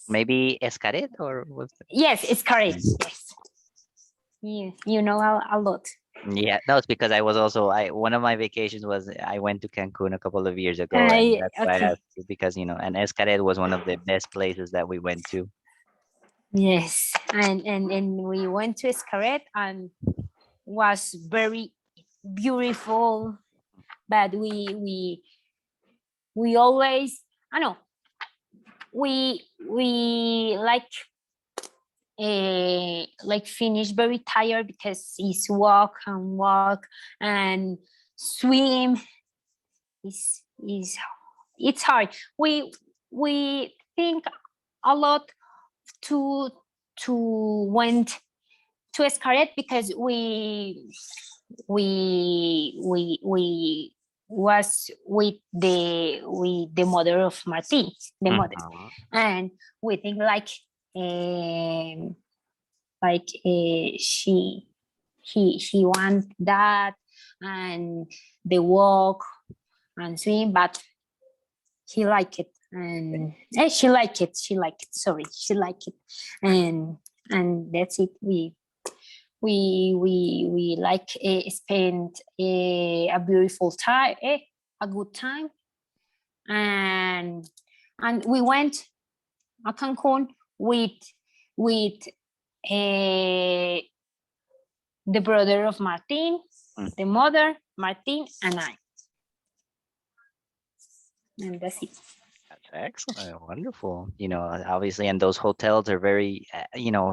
Maybe Escaret, or was it? Yes, it's correct. Yes, you know a lot. Yeah, no, it's because I was also one of my vacations was I went to Cancun a couple of years ago, and that's why I Okay. asked you, because and Escaret was one of the best places that we went to. Yes, and we went to Escaret and was very beautiful, but we always I know we like finish very tired because it's walk and walk and swim is it's hard. We think a lot to went to Escaret because we was with the mother of Martin, the mother, Mhm. and we think um, she want that and the walk and swim, but he liked it, and she liked it. Sorry, she liked it, and that's it. We like spend a beautiful time, a good time, and we went to Cancun with the brother of Martin, Mm. the mother, Martin, and I, and that's it. Excellent, wonderful. Obviously, and those hotels are very,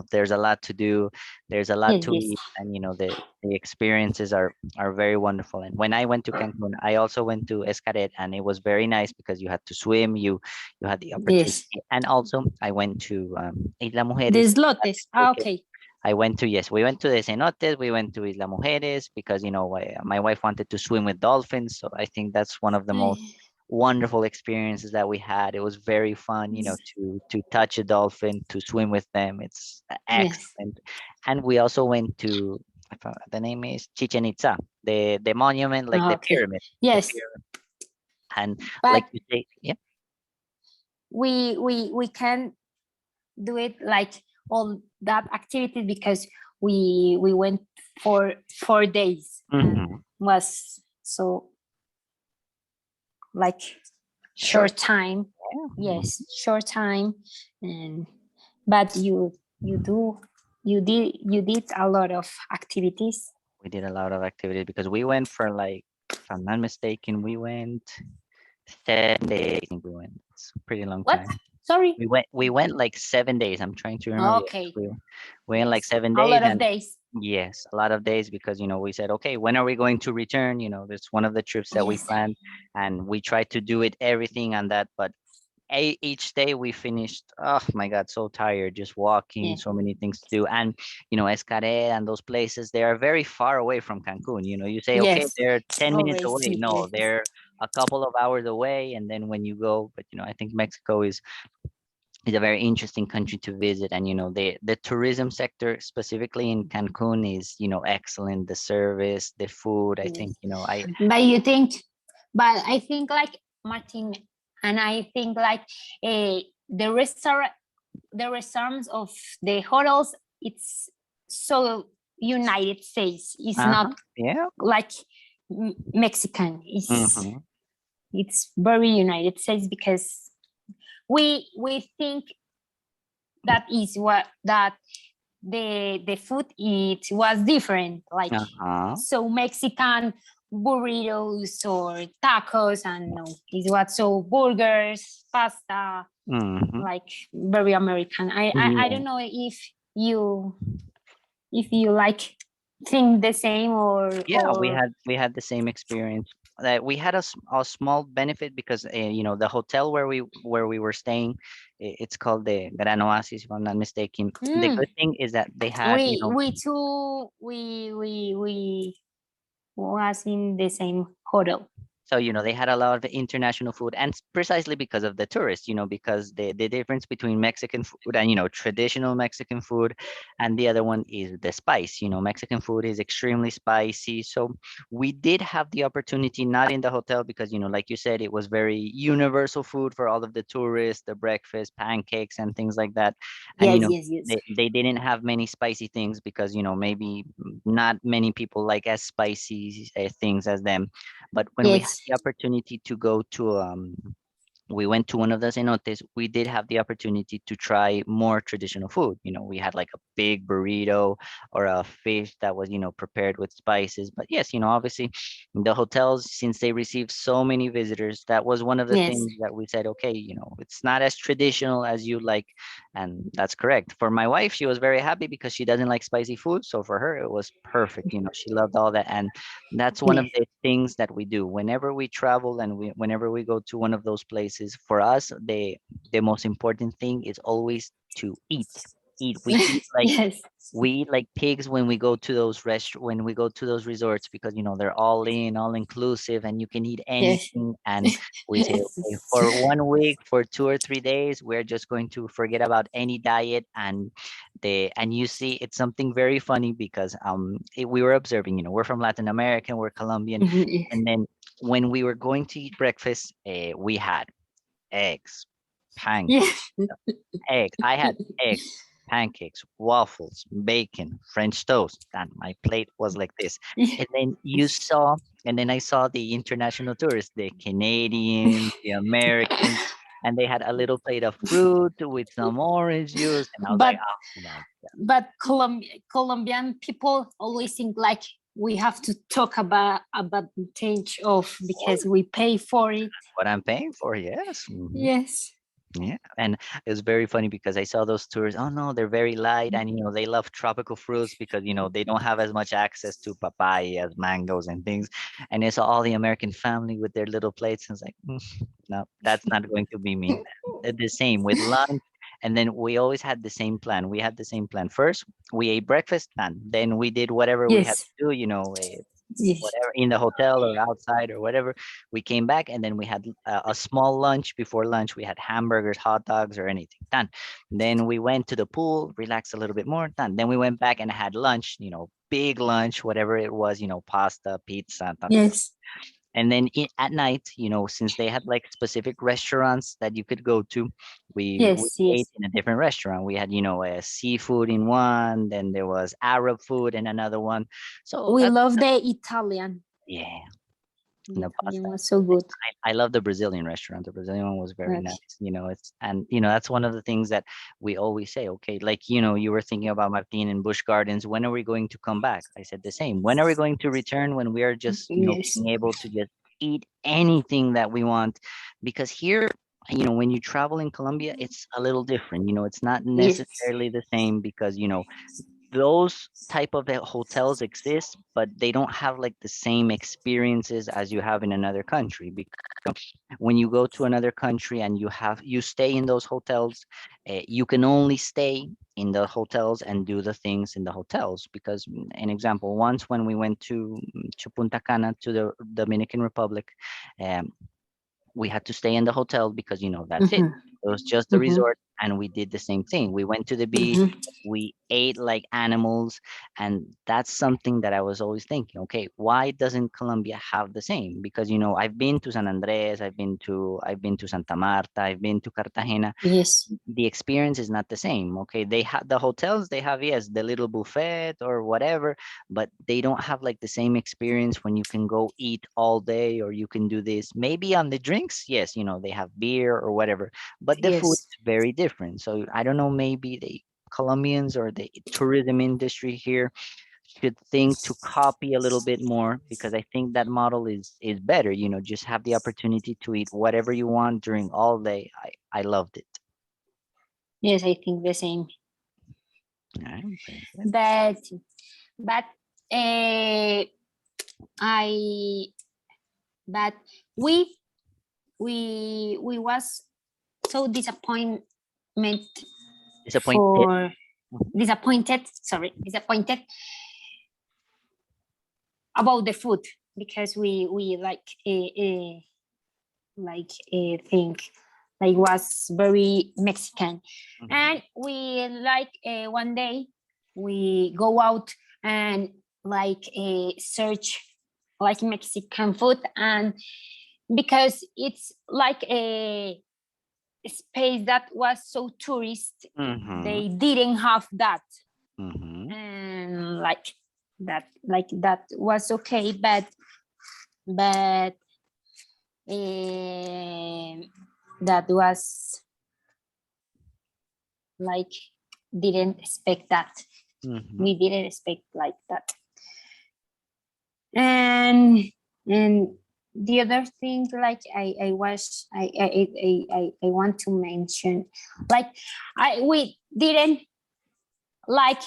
there's a lot to do, there's a lot Yes, to yes, eat, and the experiences are very wonderful. And when I went to Cancun, I also went to Escaret, and it was very nice because you had to swim, you had the opportunity, yes. and also I went to Isla The Mujeres. slotes. Ah, okay. I went to, yes, we went to the cenotes, we went to Isla Mujeres because my wife wanted to swim with dolphins, so I think that's one of the most wonderful experiences that we had. It was very fun, to touch a dolphin, to swim with them. It's Yes. excellent. And we also went to, I forgot the name is Chichen Itza, the monument, like Ah, the okay. pyramid, the Yes, pyramid. And but like you say, yeah, we can do it like all that activity because we went for 4 days and hmm was so like short. short time. Yeah. Yes, short time. And but you did a lot of activities. We did a lot of activities because we went for, like, if I'm not mistaken, we went 7 days. I think we went. It's a pretty long What? time. Sorry. We went like 7 days. I'm trying to remember. Yes, Okay. we went like Yes, seven a days, lot of and days. yes, a lot of days because we said, okay, when are we going to return? That's one of the trips that we Yes, planned, and we tried to do it everything on that, but each day we finished, oh my god, so tired, just walking, yes, so many things to do. And Escaret and those places, they are very far away from Cancun. You say, okay, yes. they're 10 minutes Always, away. No, yes, they're a couple of hours away. And then when you go, but I think Mexico is a very interesting country to visit. And the tourism sector specifically in Cancun is excellent. The service, the food, I think yes. I But you think, but I think like Martin, and I think like the restaurants of the hotels, it's so United States. It's uh-huh, not yeah. like Mexican. Hmm. It's very United States because we think that is what that the food it was different, like Uh-huh. so Mexican burritos or tacos, and no, it was so burgers, pasta, Hmm. like very American. I don't know if you like think the same Yeah, we or had we had the same experience. That we had a small benefit because the hotel where we were staying, it's called the Gran Oasis, if I'm not mistaken. The mm, good thing is that they had, we too we was in the same hotel. so they had a lot of international food, and precisely because of the tourists, because the difference between Mexican food and traditional Mexican food, and the other one is the spice. Mexican food is extremely spicy, so we did have the opportunity, not in the hotel, because like you said, it was very universal food for all of the tourists, the breakfast, pancakes, and things like that. And Yes, yes, yes. they didn't have many spicy things because maybe not many people like as spicy things as them. But when we had Yes, the opportunity to go to we went to one of the cenotes, we did have the opportunity to try more traditional food. We had like a big burrito or a fish that was, prepared with spices. But yes, obviously the hotels, since they receive so many visitors, that was one of the yes, things that we said, okay, it's not as traditional as you like. And that's correct. For my wife, she was very happy because she doesn't like spicy food. So for her, it was perfect. She loved all that. And that's one of yes, the things that we do whenever we travel, and whenever we go to one of those places. For us, the most important thing is always to eat. Eat. We eat like yes, we eat like pigs when we go to those when we go to those resorts, because they're all inclusive, and you can eat yes, anything. And we say, yes, okay, for one week, for 2 or 3 days, we're just going to forget about any diet. And you see, it's something very funny because we were observing, we're from Latin America, we're Colombian. And then when we were going to eat breakfast, we had eggs, pancakes, yes, eggs. I had eggs, pancakes, waffles, bacon, French toast, and my plate was like this. yes, And then I saw the international tourists, the Canadians, the Americans, and they had a little plate of fruit with some orange juice, and I was like, but oh my. but Colombian people always think like we have to talk about advantage of because we pay for it. What I'm paying for, yes. Mhm. Yes. Yeah, and it was very funny because I saw those tours. Oh no, they're very light, and they love tropical fruits because they don't have as much access to papayas, mangoes, and things. And I saw all the American family with their little plates, and it's like, no, that's not going to be me. The same with lunch, and then we always had the same plan. We had the same plan. First, we ate breakfast, and then we did whatever we had Yes. to do. Yes. Whatever in the hotel or outside or whatever. We came back and then we had a small lunch. Before lunch, we had hamburgers, hot dogs, or anything. Done. Then we went to the pool, relaxed a little bit more. Done. Then we went back and had lunch. Big lunch, whatever it was. Pasta, pizza. Yes. And then at night, since they had like specific restaurants that you could go to, we Yes. ate Yes. in a different restaurant. We had, a seafood in one, then there was Arab food in another one. So We that, love the Italian. yeah, The the Italian pasta. was so good. I love the Brazilian restaurant. The Brazilian one was very Okay. nice. That's one of the things that we always say. Okay, like you were thinking about Martin and Busch Gardens. When are we going to come back? I said the same. When are we going to return? When we are just Yes. being able to just eat anything that we want, because here. When you travel in Colombia, it's a little different. It's not Yes. necessarily the same because, those type of hotels exist, but they don't have like the same experiences as you have in another country. Because when you go to another country and you stay in those hotels, you can only stay in the hotels and do the things in the hotels. Because, an example, once when we went to Punta Cana, to the Dominican Republic, um, we had to stay in the hotel because that's it. Mhm. It was just the Mhm. resort, and we did the same thing. We went to the beach, Mhm. we ate like animals, and that's something that I was always thinking, okay, why doesn't Colombia have the same? Because I've been to San Andres, I've been to Santa Marta, I've been to Cartagena. Yes. The experience is not the same. Okay, they have the hotels, they have, yes, the little buffet or whatever, but they don't have like the same experience when you can go eat all day, or you can do this. Maybe on the drinks, yes, they have beer or whatever, but the food Yes. is very different. So I don't know, maybe the Colombians or the tourism industry here should think to copy a little bit more, because I think that model is better. Just have the opportunity to eat whatever you want during all day. I loved it. Yes, I think the same. Alright, very good. But uh, I but we was so disappointment Disappointed. for disappointed about the food because we think like was very Mexican. Mhm. And we one day we go out and search like Mexican food, and because it's like a space that was so tourist, Mhm. they didn't have that. Mhm. And that was okay, but that was like didn't expect that. Mhm. We didn't expect like that. And the other thing, like I want to mention, like we didn't like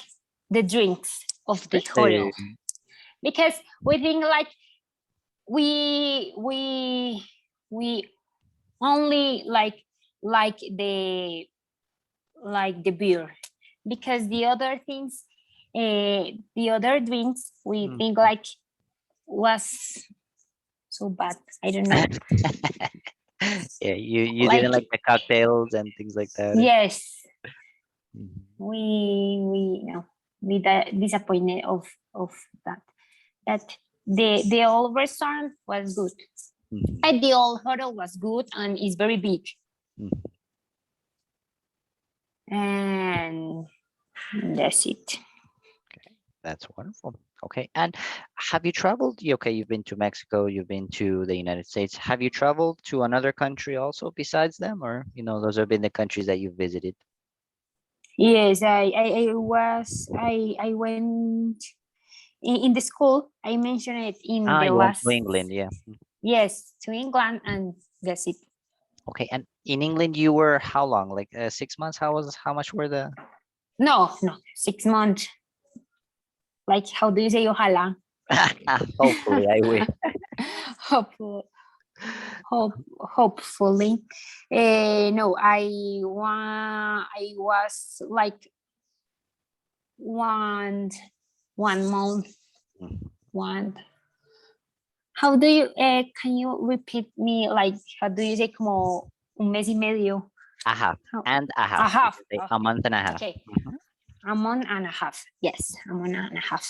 the drinks of the hotel Really? because we think like we only like the beer, because the other things, the other drinks we Mm. think like was so bad. I don't know. Yeah, you Like didn't like the cocktails and things like that. yes, Mhm. we no, we disappointed of that. That the old restaurant was good, Mhm. and the old hotel was good and is very big, Mhm. and that's it. That's wonderful. Okay, and have you traveled? Okay, you've been to Mexico, you've been to the United States. Have you traveled to another country also besides them, or those have been the countries that you've visited? Yes, I went in the school. I mentioned it in Ah, the you went last. to England, yeah. Yes, to England, and that's it. Okay, and in England you were how long? Like 6 months? How much were the? No, 6 months. Like, how do you say ojalá? Hopefully, I wish. Hopefully, hopefully. No, I was like one month. Mhm. One. How do you can you repeat me, like, how do you say como un mes y medio? A half How- and a A half. You half. could say a Okay. month and a half. Okay. Mhm. A month and a half. Yes, a month and a half.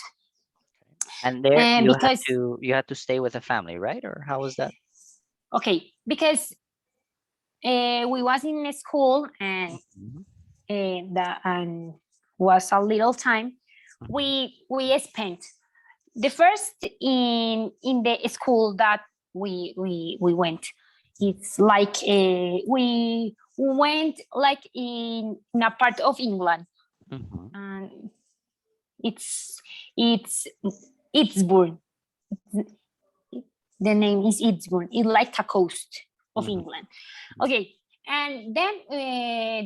And there And because you had to stay with a family, right? Or how was that? okay, because we was in a school, and Mhm. that and was a little time. We spent the first in the school that we went. It's like we went like in a part of England, Mhm. and it's Eastbourne. The name is Eastbourne. It's like a coast of Mhm. England. Okay, and then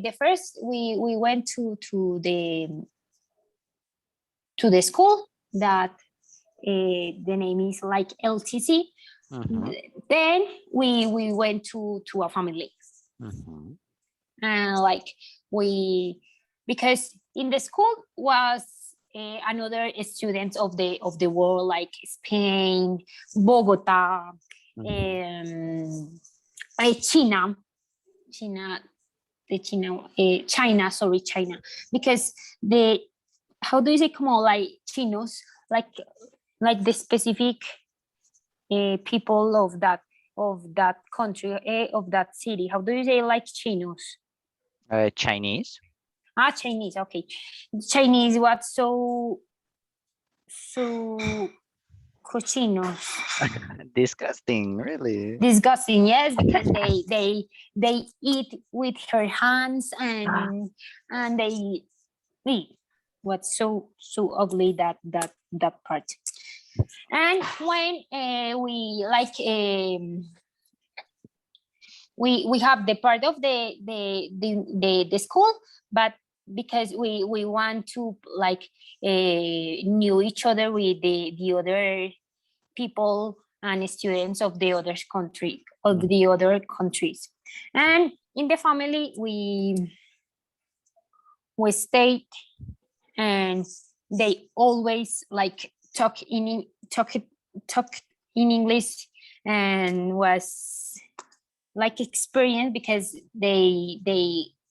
the first we went to the school that the name is like LTC. Mhm. Then we went to a family, Mhm. and like we because in the school was another students of the world, like Spain, Bogota, Mhm. China, China, China, sorry, China, because the how do you say como like chinos, like the specific people of that country, of that city. How do you say like chinos? Chinese. Chinese. Okay, Chinese. What so cochinos? Disgusting, really. Disgusting. Yes, because they eat with her hands, and they eat. What's so ugly that part. And when we like we have the part of the school, but because we want to like knew each other with the other people and students of the other country, of Mhm. the other countries. And in the family we stayed, and they always like talk in English, and was like experience because they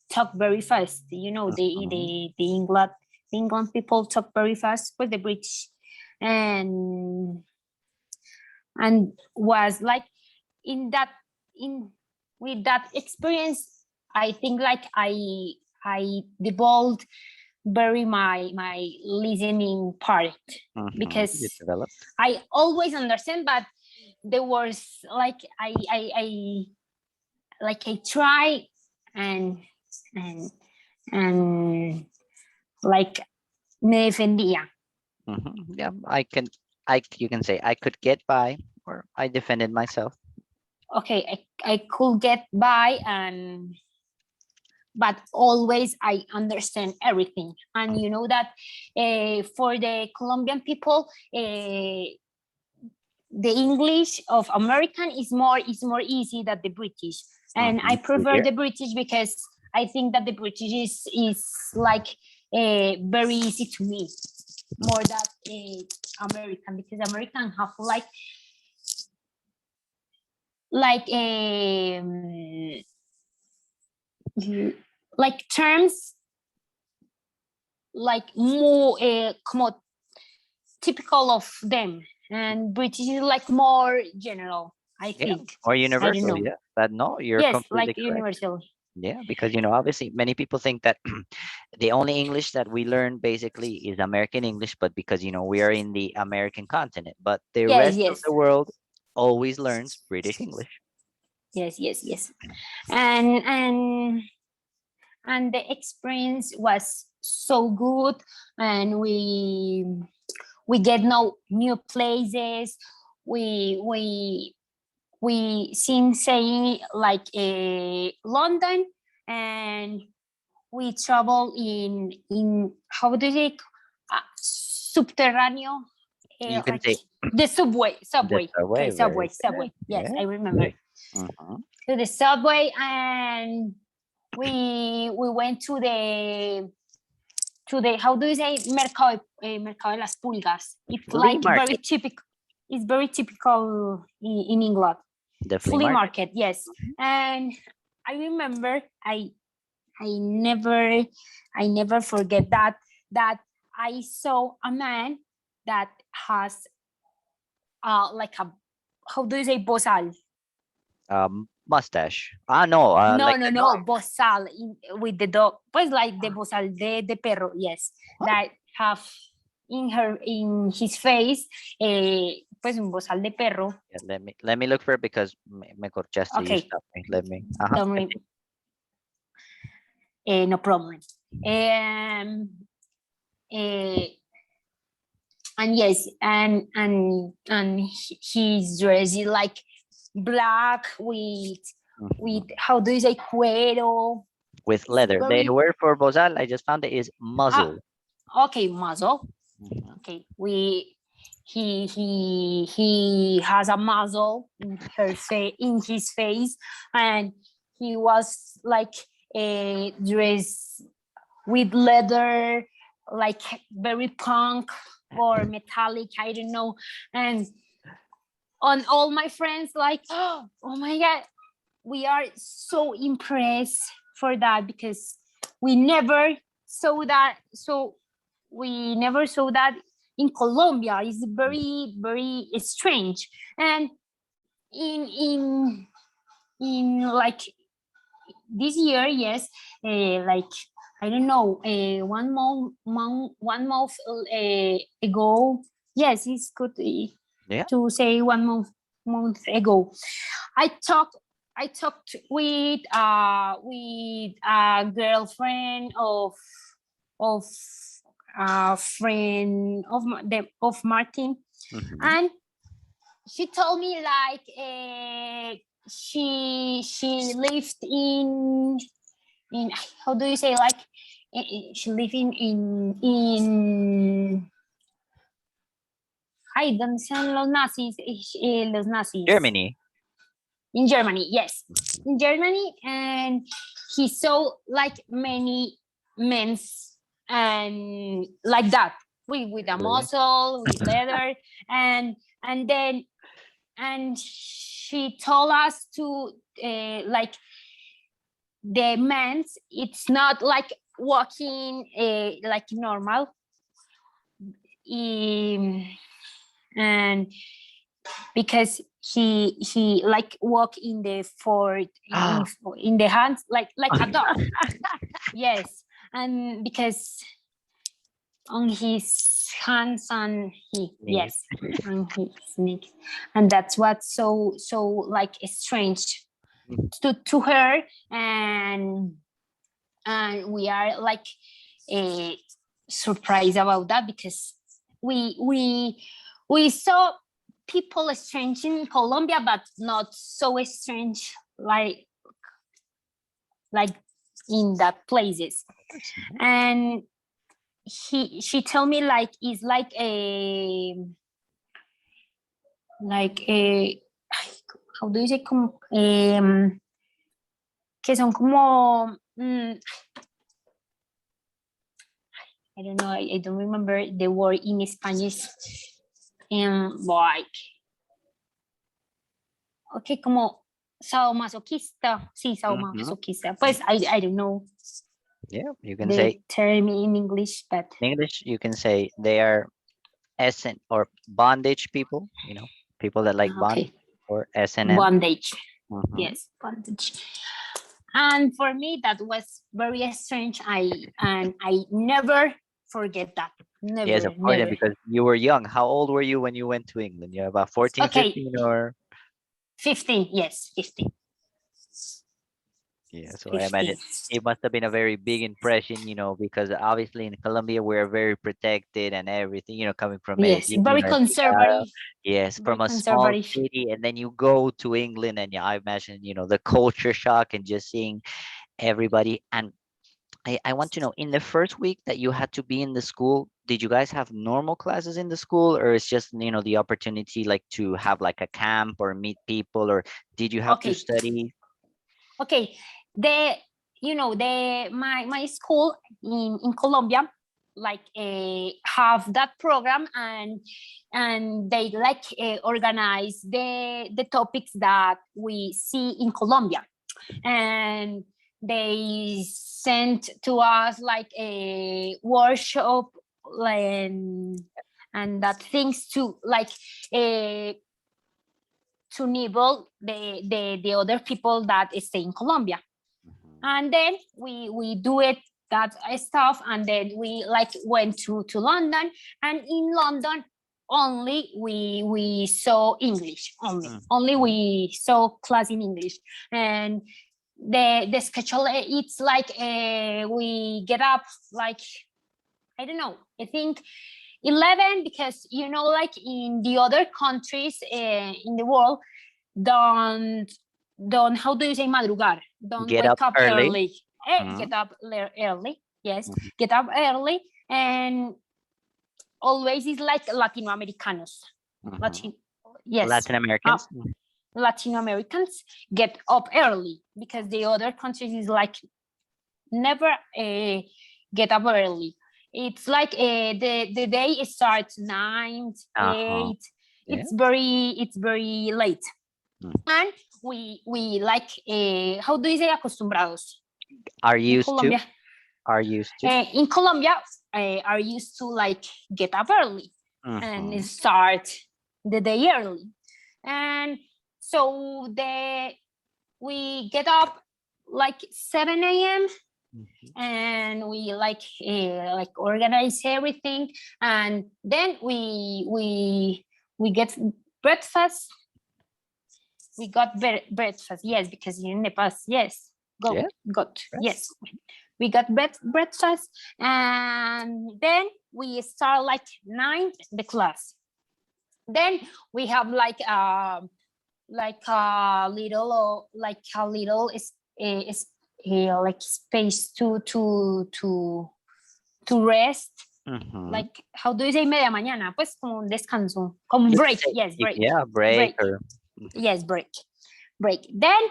talk very fast. You know, Mhm. the England people talk very fast with the British, and was like in that in with that experience. I think like I developed very my listening part, Mhm. You because developed. I always understand, but there was like I try, and and and like me defendía. Mhm. Yeah, you can say I could get by, or I defended myself. Okay, I could get by, but always I understand everything. And you know that for the Colombian people, the English of American is more easy than the British, and I Mhm. prefer Easier. the British because I think that the British is like very easy to me, more than American, because American have like like terms like more como typical of them, and British is like more general, I Yeah, think. or I don't universal. know. Yeah, but no, you're Yes, like completely correct. universal. Yeah, because obviously many people think that the only English that we learn basically is American English, but because we are in the American continent, but the Yes, rest of yes, the world always learns British English. yes. And the experience was so good, and we get know new places. We since saying like London, and we travel in how do you say subterráneo, You can like say the subway. the subway. Okay, Very subway. good. Yes, Yeah. I remember. Mhm. To the subway, and we went to the how do you say mercado de las pulgas. It's Flea like very market. typical. It's very typical in England. The Flea market. market, yes. And I remember I never forget that I saw a man that has like a how do you say bozal? Mustache. No, No, like no, the no, dog. bozal with the dog. Pues like the bozal de perro, yes. What? That have in his face pues un bozal de perro. Yeah, let me look for it because me corchaste. You Okay, stop me. Let me. don't worry. No problem. Uh, and yes, and he's dressed like black with Mhm. how do you say cuero? With leather. The Very word for bozal I just found it is muzzle. okay, muzzle. Mhm. Okay, he has a muzzle in in his face, and he was like a dress with leather, like very punk or metallic, I don't know. And on all my friends like, oh my god, we are so impressed for that, because we never saw that. So we never saw that in Colombia. It's very strange. And in like this year, yes, like I don't know, 1 month ago. Yes, it's good Yeah. to say 1 month ago. I talked with a girlfriend of a friend of Martin, Mhm. and she told me like she lived in how do you say like she lived in ay, ¿dónde están los nazis? Los nazis. Germany. In Germany, yes. In Germany, and he saw like many men's and like that, with a Really? muscle, with leather, and then and she told us to like the men's, it's not like walking like normal, and because he like walk in the fort in the hands like a dog. Yes, and because on his hands and Neat. yes, on his neck, and that's what's so like strange to her, and we are like surprised about that, because we saw people strange in Colombia, but not so strange like in that places. And she told me like it's like a how do you say que son como I don't know, I don't remember the word in Spanish. Like, okay, como sadomasoquista. Sí, sadomasoquista. Pues I don't know Yeah, you can the say term in English, but in English. You can say they are SN or bondage people. People that like bondage okay, or SNM. bondage. Mhm. Yes, bondage. And for me, that was very strange. I never forget that. Never, Yes, of course, never. because you were young. How old were you when you went to England? You're about 14, Okay, 15, or 15. Yes, 15. Yeah, so I imagine 15. it must have been a very big impression, because obviously in Colombia we're very protected and everything, coming from Yes, very Envigado, conservative, yes, very from a small conservative. city, and then you go to England, and yeah, I imagine, the culture shock and just seeing everybody. And I want to know, in the first week that you had to be in the school, did you guys have normal classes in the school, or it's just, the opportunity like to have like a camp or meet people, or did you have to Okay, study? okay. The my school in Colombia like have that program, and they like organize the topics that we see in Colombia, and they sent to us like a workshop, and that things to like uh, to enable the other people that stay in Colombia. Mhm. And then we do it that stuff, and then we like went to London, and in London only we saw English, only Mhm. we saw class in English. And the schedule, it's like we get up like, I don't know, I think 11, because like in the other countries in the world, don't don't how do you say madrugar, don't Get up wake up early. early. Mhm. Get up early, yes, Mhm. get up early. And always is like Latinoamericanos, Mhm. Latin, yes, Latin uh, Americans? Latin Americans get up early, because the other countries is like never get up early. It's like the day starts 9, Uh-huh. 8. Yeah. It's very late. And we like how do you say acostumbrados Are in used to? Colombia? Are used to? In Colombia, are used to like get up early and Mhm. start the day early. And so we get up like 7 a.m. Mhm. and we like organize everything, and then we get breakfast. We got breakfast, yes, because in the past, yes, Yeah. got, Right. yes, we got breakfast, and then we start like 9 the class. Then we have like a little like space to rest, Mhm. like how do you say media mañana, pues como un descanso, como You could break, say yes, break, yeah, break break, or yes, break. Then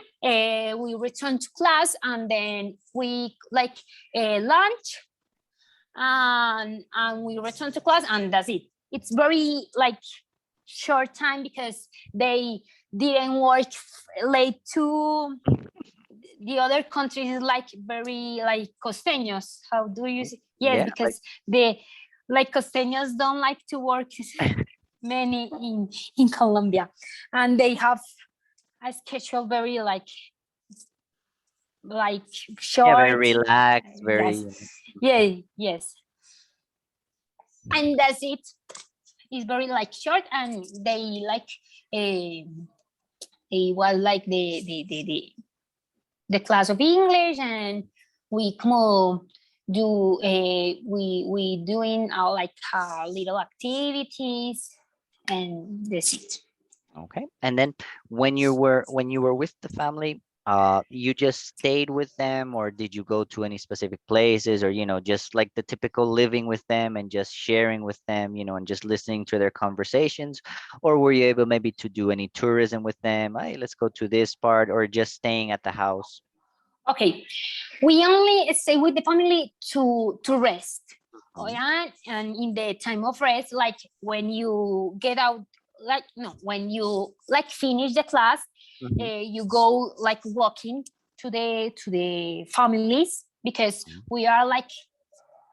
we return to class, and then we like lunch, and we return to class, and that's it. It's very like short time, because they didn't work late too. The other countries is like very like costeños. How do you say? Yes, yeah, like because the like costeños don't like to work many in Colombia, and they have a schedule very like yeah, very short. relaxed, very, Yes, yeah, yes, and that's it. It's very like short, and they like it was like the class of English, and we come do we doing like little activities, and that's it. okay. And then when you were with the family, you just stayed with them, or did you go to any specific places, or just like the typical living with them and just sharing with them, and just listening to their conversations, or were you able maybe to do any tourism with them? Hey, let's go to this part, or just staying at the house? Okay, we only stay with the family to rest. Oh Mhm. yeah, and in the time of rest, like when you get out, like no, when you like finish the class, Mhm. you go like walking to the families, because Mhm. we are like,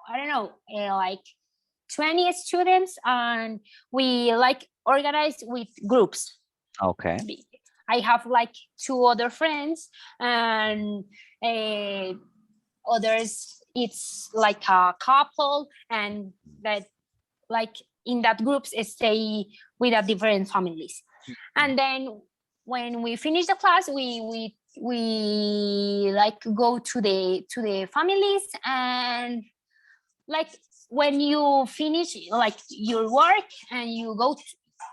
I don't know, like 20 students, and we like organize with groups. Okay. I have like two other friends, and uh, others it's like a couple, and that like in that groups stay with a different families. Mhm. And then when we finish the class, we we like go to the families, and like when you finish like your work and you go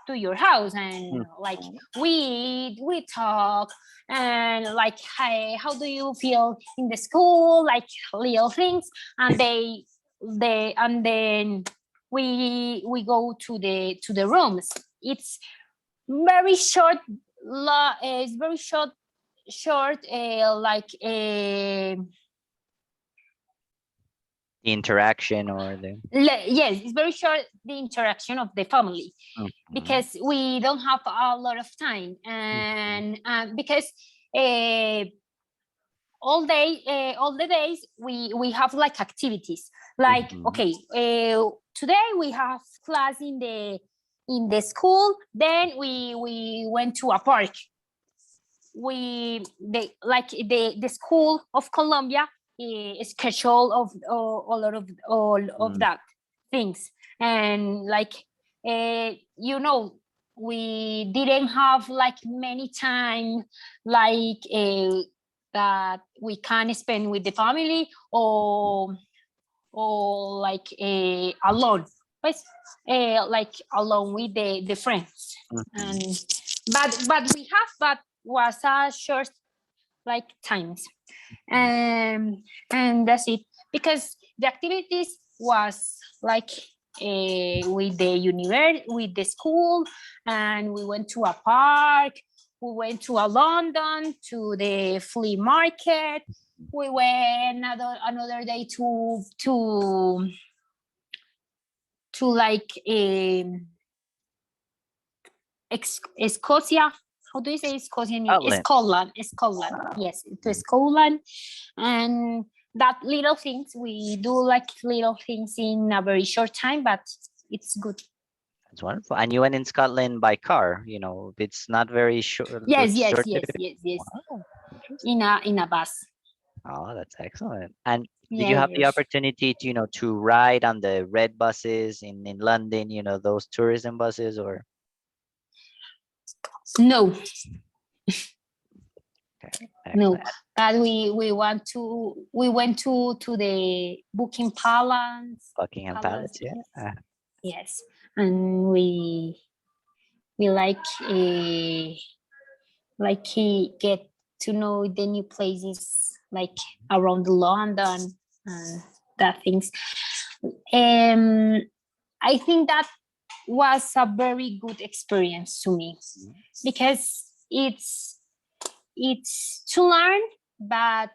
to your house, and like we talk, and like, hey, how do you feel in the school, like little things, and they and then we go to the rooms. It's very short, it's very short, like The interaction or the yes, it's very short, the interaction of the family, Mhm. because we don't have a lot of time, and because uh, all the days we have like activities, like Mhm. okay, today we have class in the school, then we went to a park. We they like the school of Colombia schedule of a lot of all of Mm. that things, and like you know, we didn't have like many time, like that we can spend with the family, or like alone, pues, like alone with the friends, Mhm. and but we have, but was a short like times, and that's it, because the activities was like with with the school, and we went to a park, we went to a London to the flea market, we went another day to like Scotia. How do you say Scotia? Scotland. Scotland. Yes, to Scotland, and that little things we do, like little things in a very short time, but it's good. That's wonderful. And you went in Scotland by car, it's not very short. Yes, It's yes, short. yes, yes, yes. Wow, interesting. In a bus. Oh, that's excellent. And did you Yes, have the yes. opportunity to, to ride on the red buses in London, those tourism buses or? No, Okay, no. excellent. But we went to the Booking Palace. Buckingham Palace, yeah. Yes, and we get to know the new places, like around London and that things. Um, I think that was a very good experience to me, Mhm. because it's to learn, but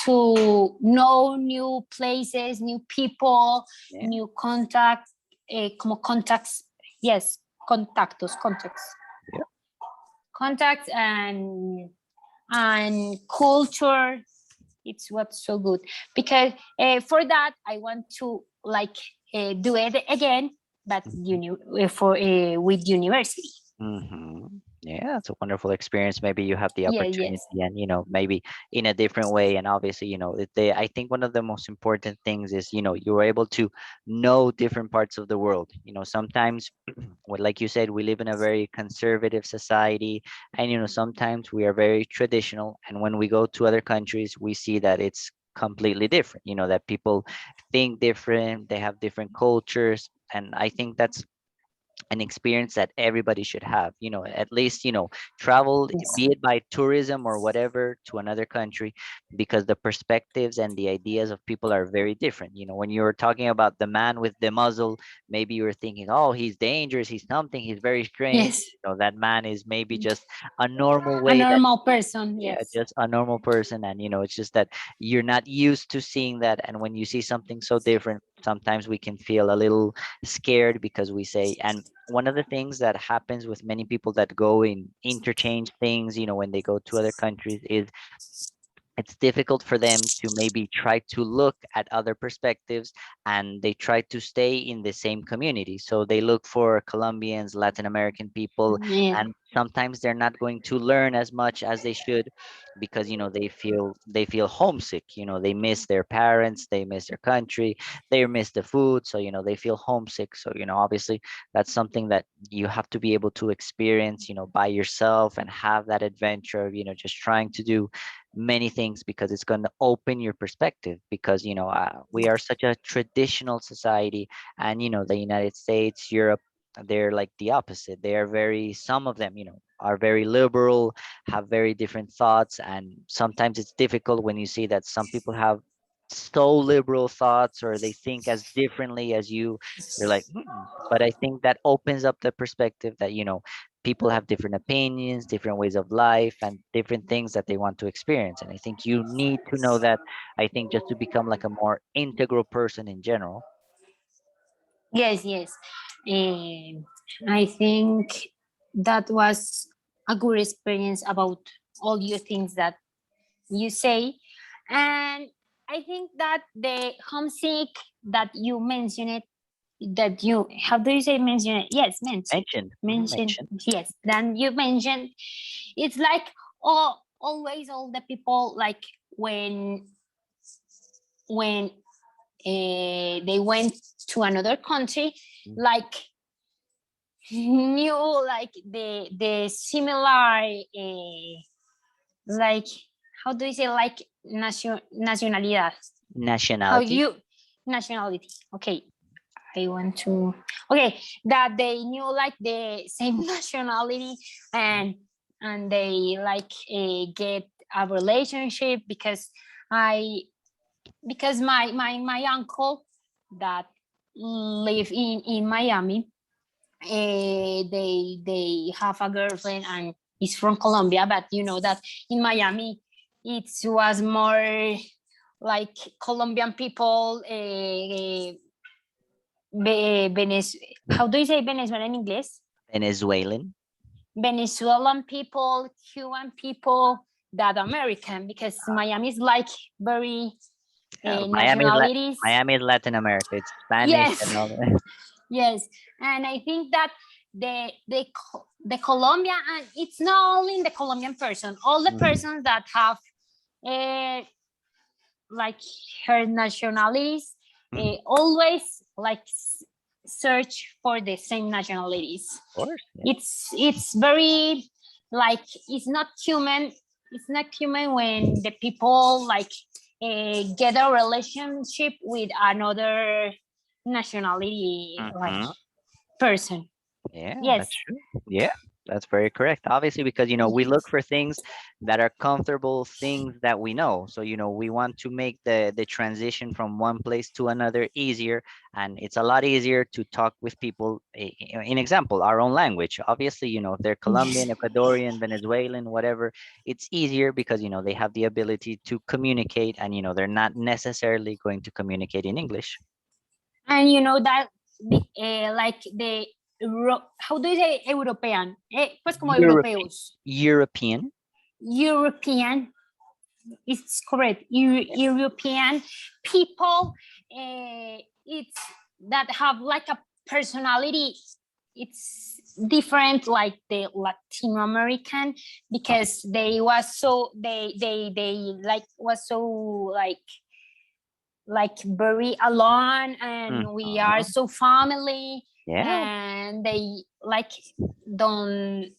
to know new places, new people, Yeah. new contacts, como contacts, yes, contacts, Yeah. contacts, and culture. It's what's so good, because for that I want to like do it again, but for with university. Yeah, it's a wonderful experience. Maybe you have the Yeah, opportunity yes, and, maybe in a different way. And obviously, I think one of the most important things is, you were able to know different parts of the world. Sometimes, like you said, we live in a very conservative society and, sometimes we are very traditional. And when we go to other countries, we see that it's completely different, that people think different, they have different cultures. And I think that's an experience that everybody should have, at least, travel, yes, be it by tourism or whatever, to another country, because the perspectives and the ideas of people are very different. When you're talking about the man with the muzzle, maybe you're thinking, oh, he's dangerous, he's something, he's very strange. yes, That man is maybe just a normal a way that, normal person, yeah, yes. just a normal person. And it's just that you're not used to seeing that. And when you see something so different, sometimes we can feel a little scared, because we say, and one of the things that happens with many people that go in interchange things, when they go to other countries, is it's difficult for them to maybe try to look at other perspectives, and they try to stay in the same community. So they look for Colombians, Latin American people, Yeah. and sometimes they're not going to learn as much as they should, because they feel homesick. They miss their parents, they miss their country, they miss the food. So they feel homesick. So obviously that's something that you have to be able to experience by yourself, and have that adventure of just trying to do many things, because it's going to open your perspective. Because we are such a traditional society, and the United States, Europe, they're like the opposite. They are very, some of them are very liberal, have very different thoughts, and sometimes it's difficult when you see that some people have so liberal thoughts, or they think as differently as you. You're like, "Hmm." But I think that opens up the perspective that people have different opinions, different ways of life, and different things that they want to experience. And I think you need to know that, I think, just to become like a more integral person in general. Yes, yes. I think that was a good experience about all your things that you say. And I think that the homesick that you mentioned, that you, how do you say mention it? Yes, Mentioned. mention, Mentioned. yes. Then you mentioned, it's like, oh, always all the people, like when they went to another country, Mm. like knew like the similar like, how do you say, like nacionalidad, how Nationality. you, nationality, okay, I want to, okay, that they knew like the same nationality, and they like get a relationship, because I, because my uncle that live in Miami, they have a girlfriend and is from Colombia, but you know that in Miami it was more like Colombian people, how do you say Venezuela in English? Venezuelan. Venezuelan people, Cuban people, that American, because Miami is like very Yeah, nationalities. Miami is Latin America. It's Spanish Yes, and all that. yes, and I think that the Colombia, and it's not only in the Colombian person, all the Mm. persons that have uh, like her nationalities, Mm. always like search for the same nationalities. Of course. Yeah. It's very like, it's not human, it's not human when the people like get a relationship with another nationality like Mhm. person. Yeah, that's Yes. true. Yeah, that's very correct. Obviously, because we look for things that are comfortable, things that we know. So we want to make the transition from one place to another easier, and it's a lot easier to talk with people. In example, our own language. Obviously, if they're Colombian, Ecuadorian, Venezuelan, whatever, it's easier because they have the ability to communicate, and they're not necessarily going to communicate in English. And you know that like the how do you say European? Pues como Europe, europeos. European. European, it's correct. European people, it's that have like a personality. It's different, like the Latin American, because they was so they like was so like very alone, and we are Mhm. so family, Yeah. and they like don't,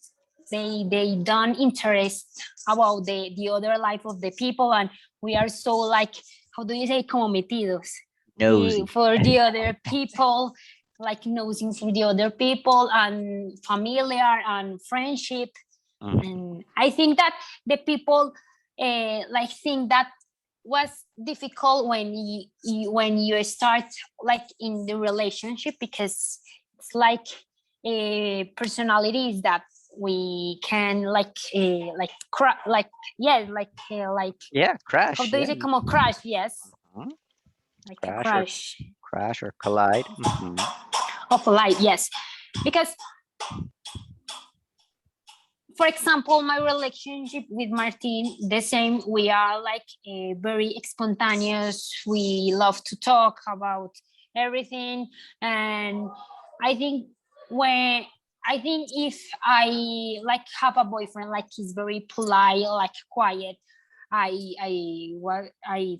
they don't interest about the other life of the people, and we are so like, how do you say, como metidos Nosy. for the other people, like nosing for the other people, and familiar and friendship. Mhm. And I think that the people like think that was difficult when when you start like in the relationship, because it's like personalities that we can like yeah, like, Yeah, how crash. do you Yeah. say, como crash, yes, Mhm. like a Crash or crash collide. Mhm. of light, yes, because for example, my relationship with Martin, the same. We are like very spontaneous. We love to talk about everything, and I think when I think if I like have a boyfriend like he's very polite, like quiet, I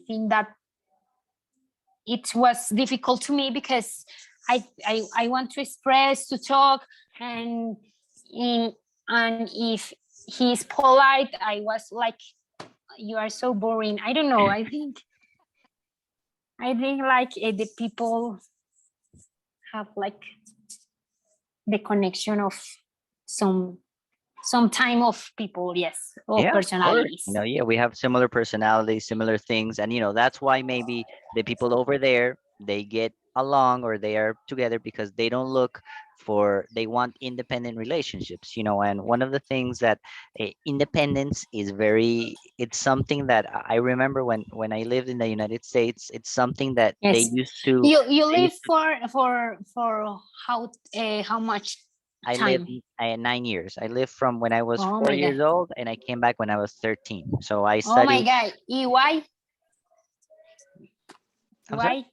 think that it was difficult to me because I want to express, to talk, and in and if he's polite, I was like, you are so boring. I don't know. I think like the people have like the connection of some some time of people, yes, or Yeah, of course. personalities. Yeah, we have similar personalities, similar things, and that's why maybe the people over there, they get along or they are together because they don't look for, they want independent relationships, and one of the things that independence is very, it's something that I remember when I lived in the United States, it's something that they Yes. used to, You they live used to for how much I lived time? 9 years. I lived from when I was Oh four my god. years old and I came back when I was 13. So I Oh my studied. god. Y why? I'm sorry.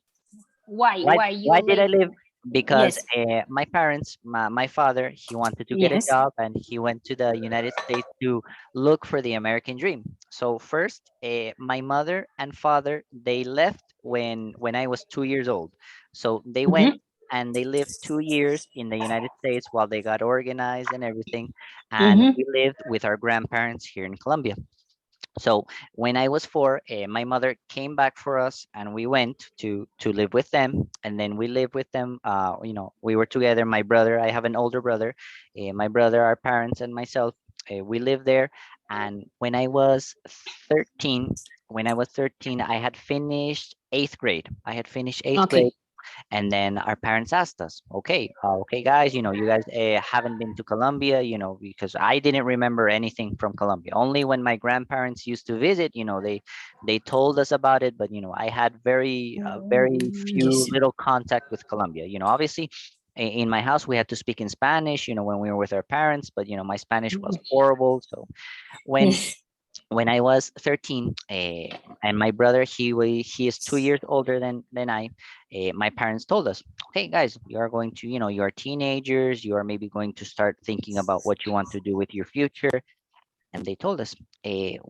Why? Why? Why Why why you did I live? live? Because Yes. my parents, my father, he wanted to get a Yes. job and he went to the United States to look for the American dream. So first, my mother and father, they left when I was 2 years old. So they went Mm-hmm. and they lived 2 years in the United States while they got organized and everything. And Mm-hmm. we lived with our grandparents here in Colombia. So when I was four, my mother came back for us, and we went to live with them. And then we lived with them. We were together. My brother, I have an older brother. My brother, our parents, and myself. We lived there. And when I was 13, I had finished eighth grade. I had finished eighth grade, Okay. and then our parents asked us, okay, guys, you guys haven't been to Colombia, because I didn't remember anything from Colombia. Only when my grandparents used to visit, they told us about it, but I had very few Yes. little contact with Colombia. Obviously, in my house we had to speak in Spanish, when we were with our parents, but my Spanish was horrible. So when Yes. when I was 13, and my brother, he is 2 years older than I, my parents told us, okay, guys, you are going to, you are teenagers, you are maybe going to start thinking about what you want to do with your future. And they told us,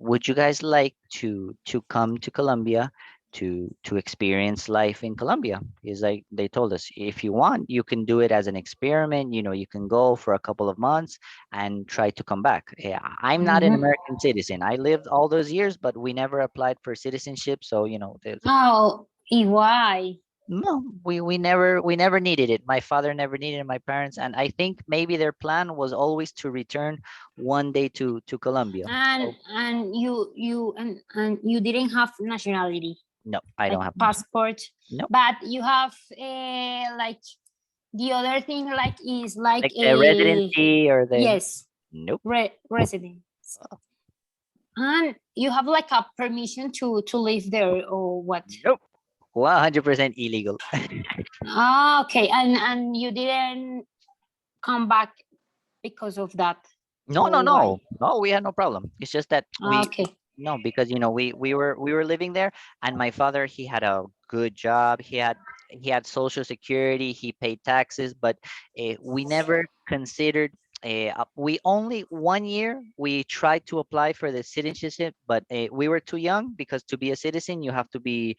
would you guys like to come to Colombia to experience life in Colombia? Is like they told us, if you want, you can do it as an experiment. You can go for a couple of months and try to come back. I'm not an Mm-hmm. American citizen. I lived all those years, but we never applied for citizenship. So Oh, why? no, we never needed it. My father never needed it, my parents, and I think maybe their plan was always to return one day to Colombia. And So and you didn't have nationality, no, I like don't have passport, no, but you have like the other thing like is like like the a residency or the yes, nope, residence, and you have like a permission to live there or what? nope, 100% illegal. Ah, okay, and you didn't come back because of that, No, no, or why? no, no. We had no problem. It's just that Ah, we okay. no, because we were living there, and my father, he had a good job. He had social security. He paid taxes, but we never considered. We only 1 year we tried to apply for the citizenship, but we were too young because to be a citizen you have to be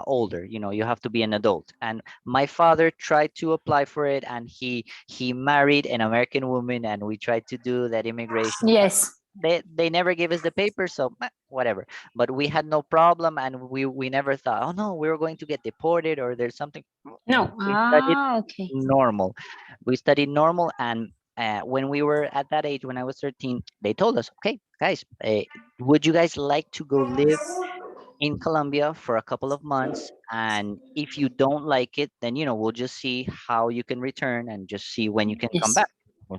older. You have to be an adult. And my father tried to apply for it, and he married an American woman, and we tried to do that immigration, but Yes. they never gave us the paper, so whatever. But we had no problem, and we never thought, oh no, we were going to get deported or there's something. No. We studied Ah, okay. normal. We studied normal, and when we were at that age, when I was 13, they told us, okay, guys, would you guys like to go live in Colombia for a couple of months? And if you don't like it, then we'll just see how you can return and just see when you can come Yes. back.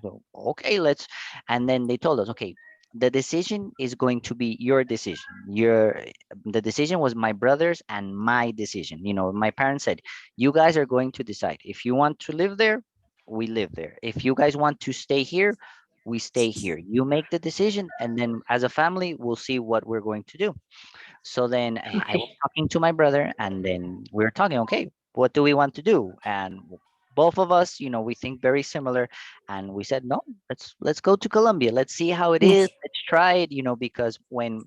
So, okay, let's. And then they told us, okay, the decision is going to be your decision. The decision was my brother's and my decision. My parents said, you guys are going to decide. If you want to live there, we live there. If you guys want to stay here, we stay here. You make the decision, and then as a family, we'll see what we're going to do. So then I was Okay. talking to my brother, and then we were talking, okay, what do we want to do? And both of us, we think very similar, and we said, no, let's go to Colombia. Let's see how it is. Yes. Let's try it, because when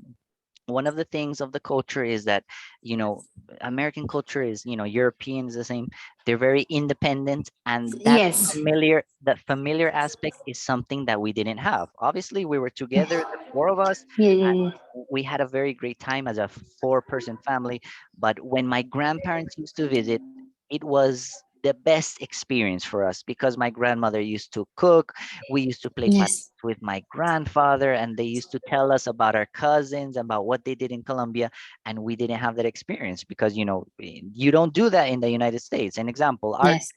one of the things of the culture is that, you know American culture is, Europeans the same. They're very independent, and that Yes. familiar aspect is something that we didn't have. Obviously, we were together, the four of us, Yeah, and yeah, we had a very great time as a four-person family. But when my grandparents used to visit, it was the best experience for us, because my grandmother used to cook. We used to play yeah. patines Yes. with my grandfather, and they used to tell us about our cousins, about what they did in Colombia. And we didn't have that experience, because you don't do that in the United States. An example, Yes.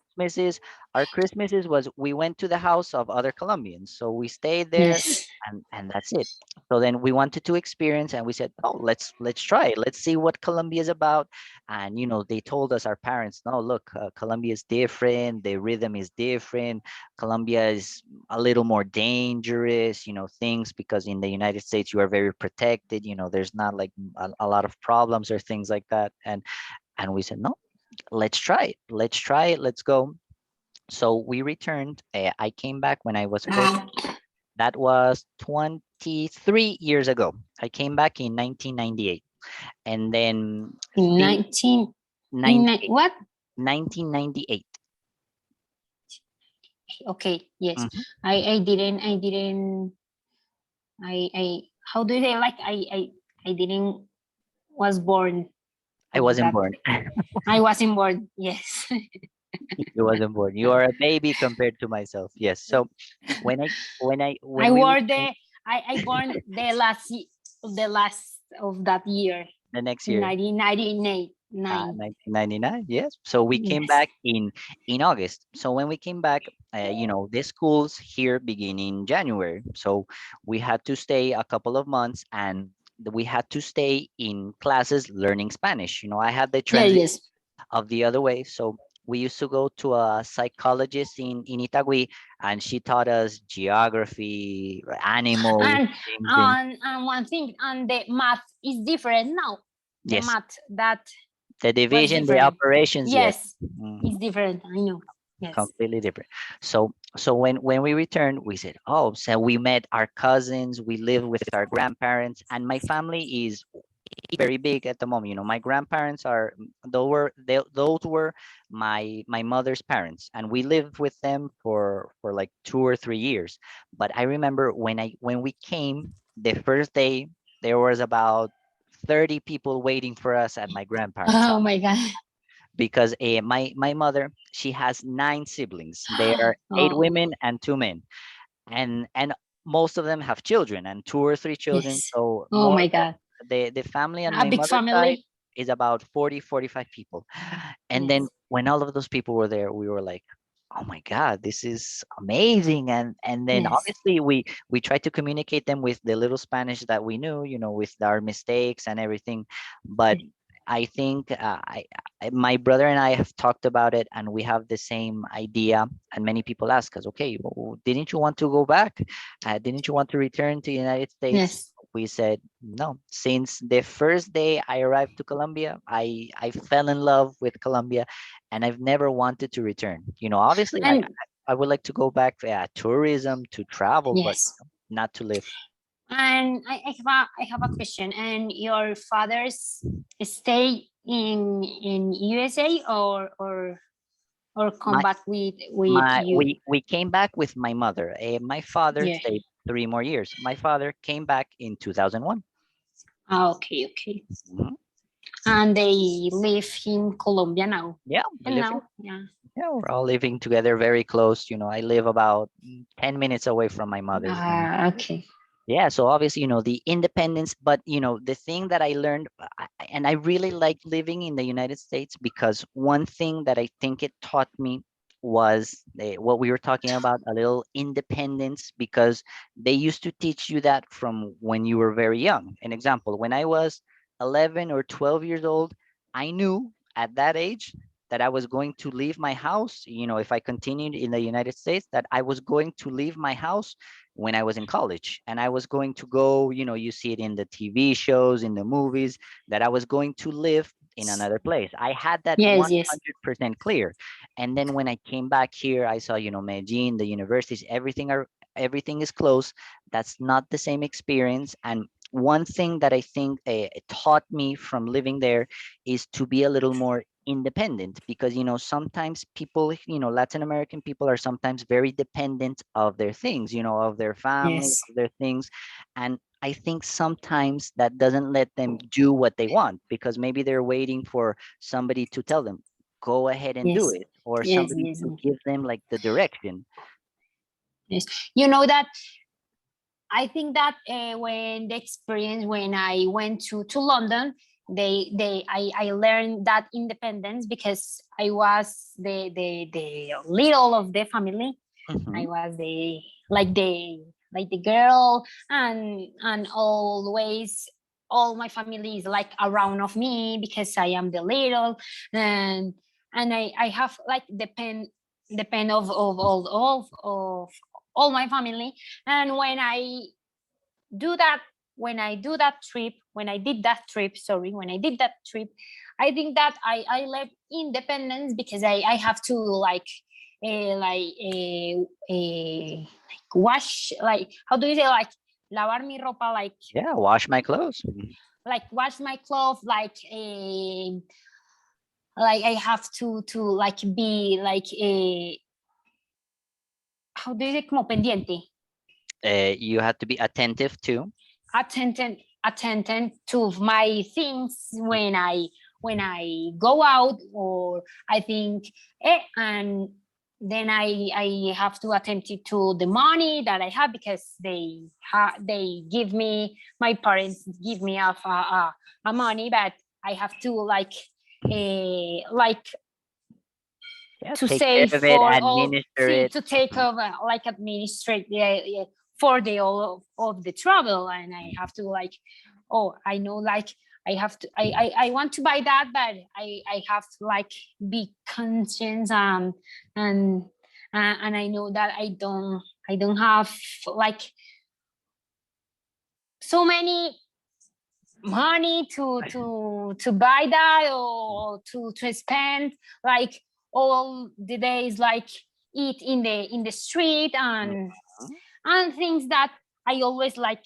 Christmases was, we went to the house of other Colombians, so we stayed there, Yes. and that's it. So then we wanted to experience, and we said, oh, let's try it. Let's see what Colombia is about. And they told us, our parents, no, look, Colombia is different, the rhythm is different. Colombia is a little more dangerous, things, because in the United States you are very protected. There's not like a lot of problems or things like that. And we said, no, let's try it. Let's try it. Let's go. So we returned. I came back when I was 14. Uh, That was 23 years ago. I came back in 1998. And then in since 19 in 98, what? 1998. Okay. Yes. Mhm. I didn't. I how do they like I didn't was born I of wasn't that. born. I wasn't born. Yes. You wasn't born. You are a baby compared to myself. Yes. So I when we were returned the I born the last of that year the next in year, 1999. 1999, yes. So we came Yes. back in August. So when we came back, the schools here begin in January. So we had to stay a couple of months, and we had to stay in classes learning Spanish. I had the Yeah. transition Yes. of the other way. So we used to go to a psychologist in Itagüí, and she taught us geography, animals, And things. one thing, and the math is different now. The Yes, math that the was division, the different. operations, yes. Yes, Mhm. it's different. I know. Yes. Completely different. So when we returned, we said, oh, so we met our cousins, we live with our grandparents, and my family is very big at the moment. My grandparents are, those were my mother's parents, and we lived with them for like 2 or 3 years. But I remember when we came the first day, there was about 30 people waiting for us at my grandparents' Oh house, my god. because my mother, she has 9 siblings. They are eight Oh women and 2 men, and most of them have children, and 2 or 3 children. yes. So Oh more my god. the family on A my big mother's side family. is about 40, 45 people. And then Yes. when all of those people were there, we were like, oh my god, this is amazing. And then Yes. obviously we tried to communicate them with the little Spanish that we knew, with our mistakes and everything. But I think my brother and I have talked about it, and we have the same idea. And many people ask us, okay, well, didn't you want to go back? Didn't you want to return to the United States? Yes. We said no. Since the first day I arrived to Colombia, I fell in love with Colombia, and I've never wanted to return. Obviously, I And I would like to go back for tourism, to travel, but yes. not to live. And I have a question. And your fathers stay in USA or come My back with my you? we came back with my mother. My father Yeah. stayed 3 more years. My father came back in 2001. Ah, okay, okay. Mhm. And they live in Colombia now. Yeah, we And live here. now, yeah. Yeah, we're all living together, very close. I live about 10 minutes away from my mother. Ah, okay. Yeah, so obviously, the independence, but the thing that I learned, and I really like living in the United States, because one thing that I think it taught me was what we were talking about, a little independence, because they used to teach you that from when you were very young. An example, when I was 11 or 12 years old, I knew at that age that I was going to leave my house. If I continued in the United States, that I was going to leave my house when I was in college, and I was going to go, you see it in the TV shows, in the movies, that I was going to live in another place. I had that Yes, yes, 100% clear. And then when I came back here, I saw, Medellin, the universities, everything is close. That's not the same experience. And one thing that I think it taught me from living there is to be a little more independent, because sometimes people, Latin American people are sometimes very dependent of their things, of their family, yes, of their things. And I think sometimes that doesn't let them do what they want, because maybe they're waiting for somebody to tell them, go ahead and do yes, it, or yes, somebody yes, to give them like the direction. yes. You know that I think that when the experience when I went to London, I learned that independence because I was the little of the family. I Mhm. was the girl, and always all my family is like around of me because I am the little, and I have like depend of all my family. And do that when I do that trip, when I did that trip, sorry, when I did that trip, I think that I left independence because I have to like wash, like how do you say, like lavar mi ropa, Yeah, wash my clothes. like wash my clothes, like I have to like be like a, how do you say, como pendiente, You have to be attentive too. attentive attentive to my things when I go out, or I think and then I have to attend to the money that I have because they give me, my parents give me a money, but I have to like Yeah, to take care save of it, for all, administer it. to take over like administrate, yeah, for the all of the travel. And I have to like, oh, I know, like I have to, I want to buy that, but I have to like be conscious, and and I know that I don't have like so many money to buy that, or to spend like all the days, like eat in the street, Mhm. and things that I always like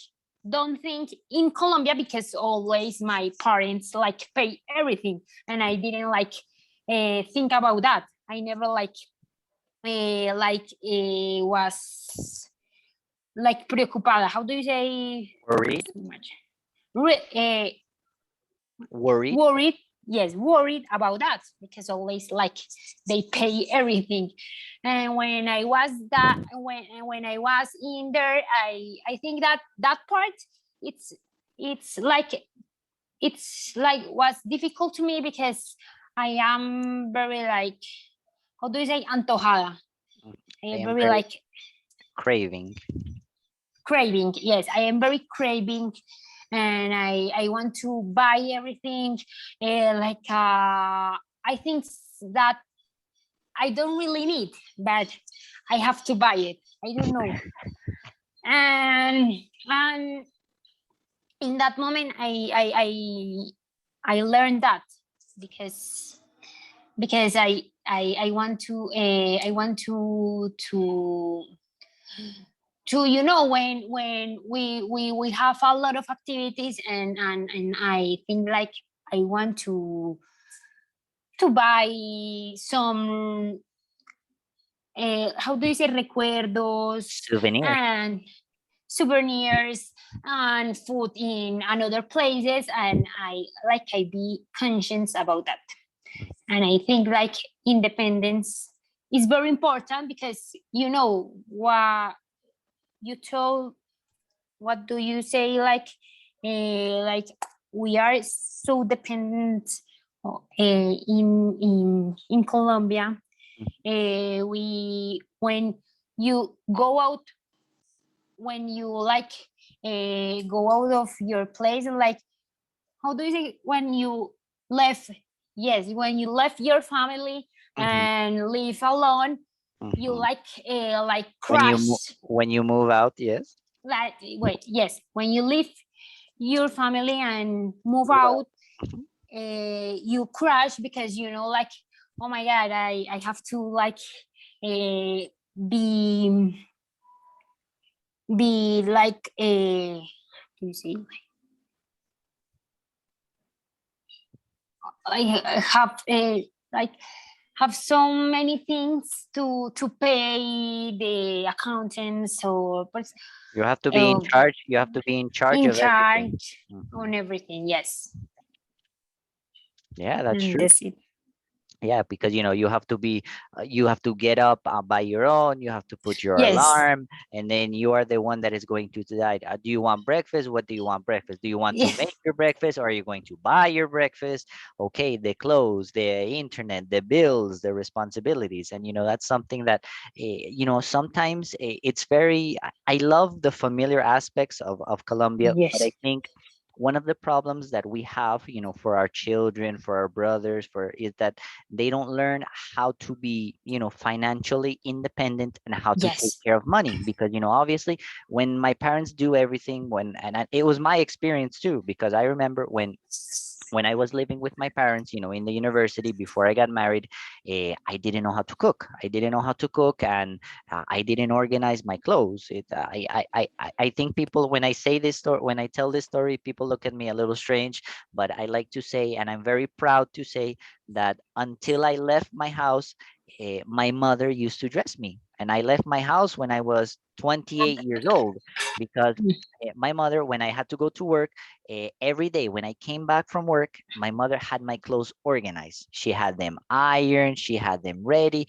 don't think in Colombia, because always my parents like pay everything, and I didn't like think about that. I never was like preocupada, how do you say, Worried, so much Re- worried. worried, yes, worried about that, because always like they pay everything. And when I was in there, I think that that part, it's it's like it's like was difficult to me, because I am very like, how do you say, antojada. I I am am very very like craving. craving, yes, I am very craving, and I want to buy everything, I think that I don't really need, but I have to buy it, I don't know. And in that moment I learned that, because I want to to when we have a lot of activities, and I think like I want to buy some how do you say, recuerdos, Souvenirs. and souvenirs, and food in another places, and I be conscious about that. And I think like independence is very important, because what you told, what do you say, like we are so dependent in Colombia. We when you go out, when you go out of your place, and like, how do you say, when you left, yes, when you left your family Mhm. and live alone, you Mhm. like When you crash, when you move out, yes. like wait, yes, when you leave your family and move Move out. out, Mhm. you crash because you know, like, oh my god, I have to like be like you see, I have like have so many things to pay the accountants or You have to be in uh, charge. You have to be in charge in of everything. charge Mhm. on everything. Yes, Yeah, that's and true. that's it. Yeah, because you have to be, you have to get up by your own. You have to put your Yes, alarm, and then you are the one that is going to decide. Do you want breakfast? What do you want breakfast? Do you want to make yes, your breakfast, or are you going to buy your breakfast? Okay, the clothes, the internet, the bills, the responsibilities, and that's something that sometimes it's very. I love the familiar aspects of Colombia, but I yes, think one of the problems that we have, for our children, for our brothers, for is that they don't learn how to be financially independent and how to take yes, care of money, because obviously when my parents do everything, it was my experience too, because I remember when I was living with my parents, in the university before I got married, I didn't know how to cook. I didn't know how to cook, and I didn't organize my clothes. I think people, when I say this story, when I tell this story, people look at me a little strange, but I like to say, and I'm very proud to say, that until I left my house, my mother used to dress me, and I left my house when I was 28 years old, because my mother, when I had to go to work, every day when I came back from work, my mother had my clothes organized. She had them ironed, she had them ready,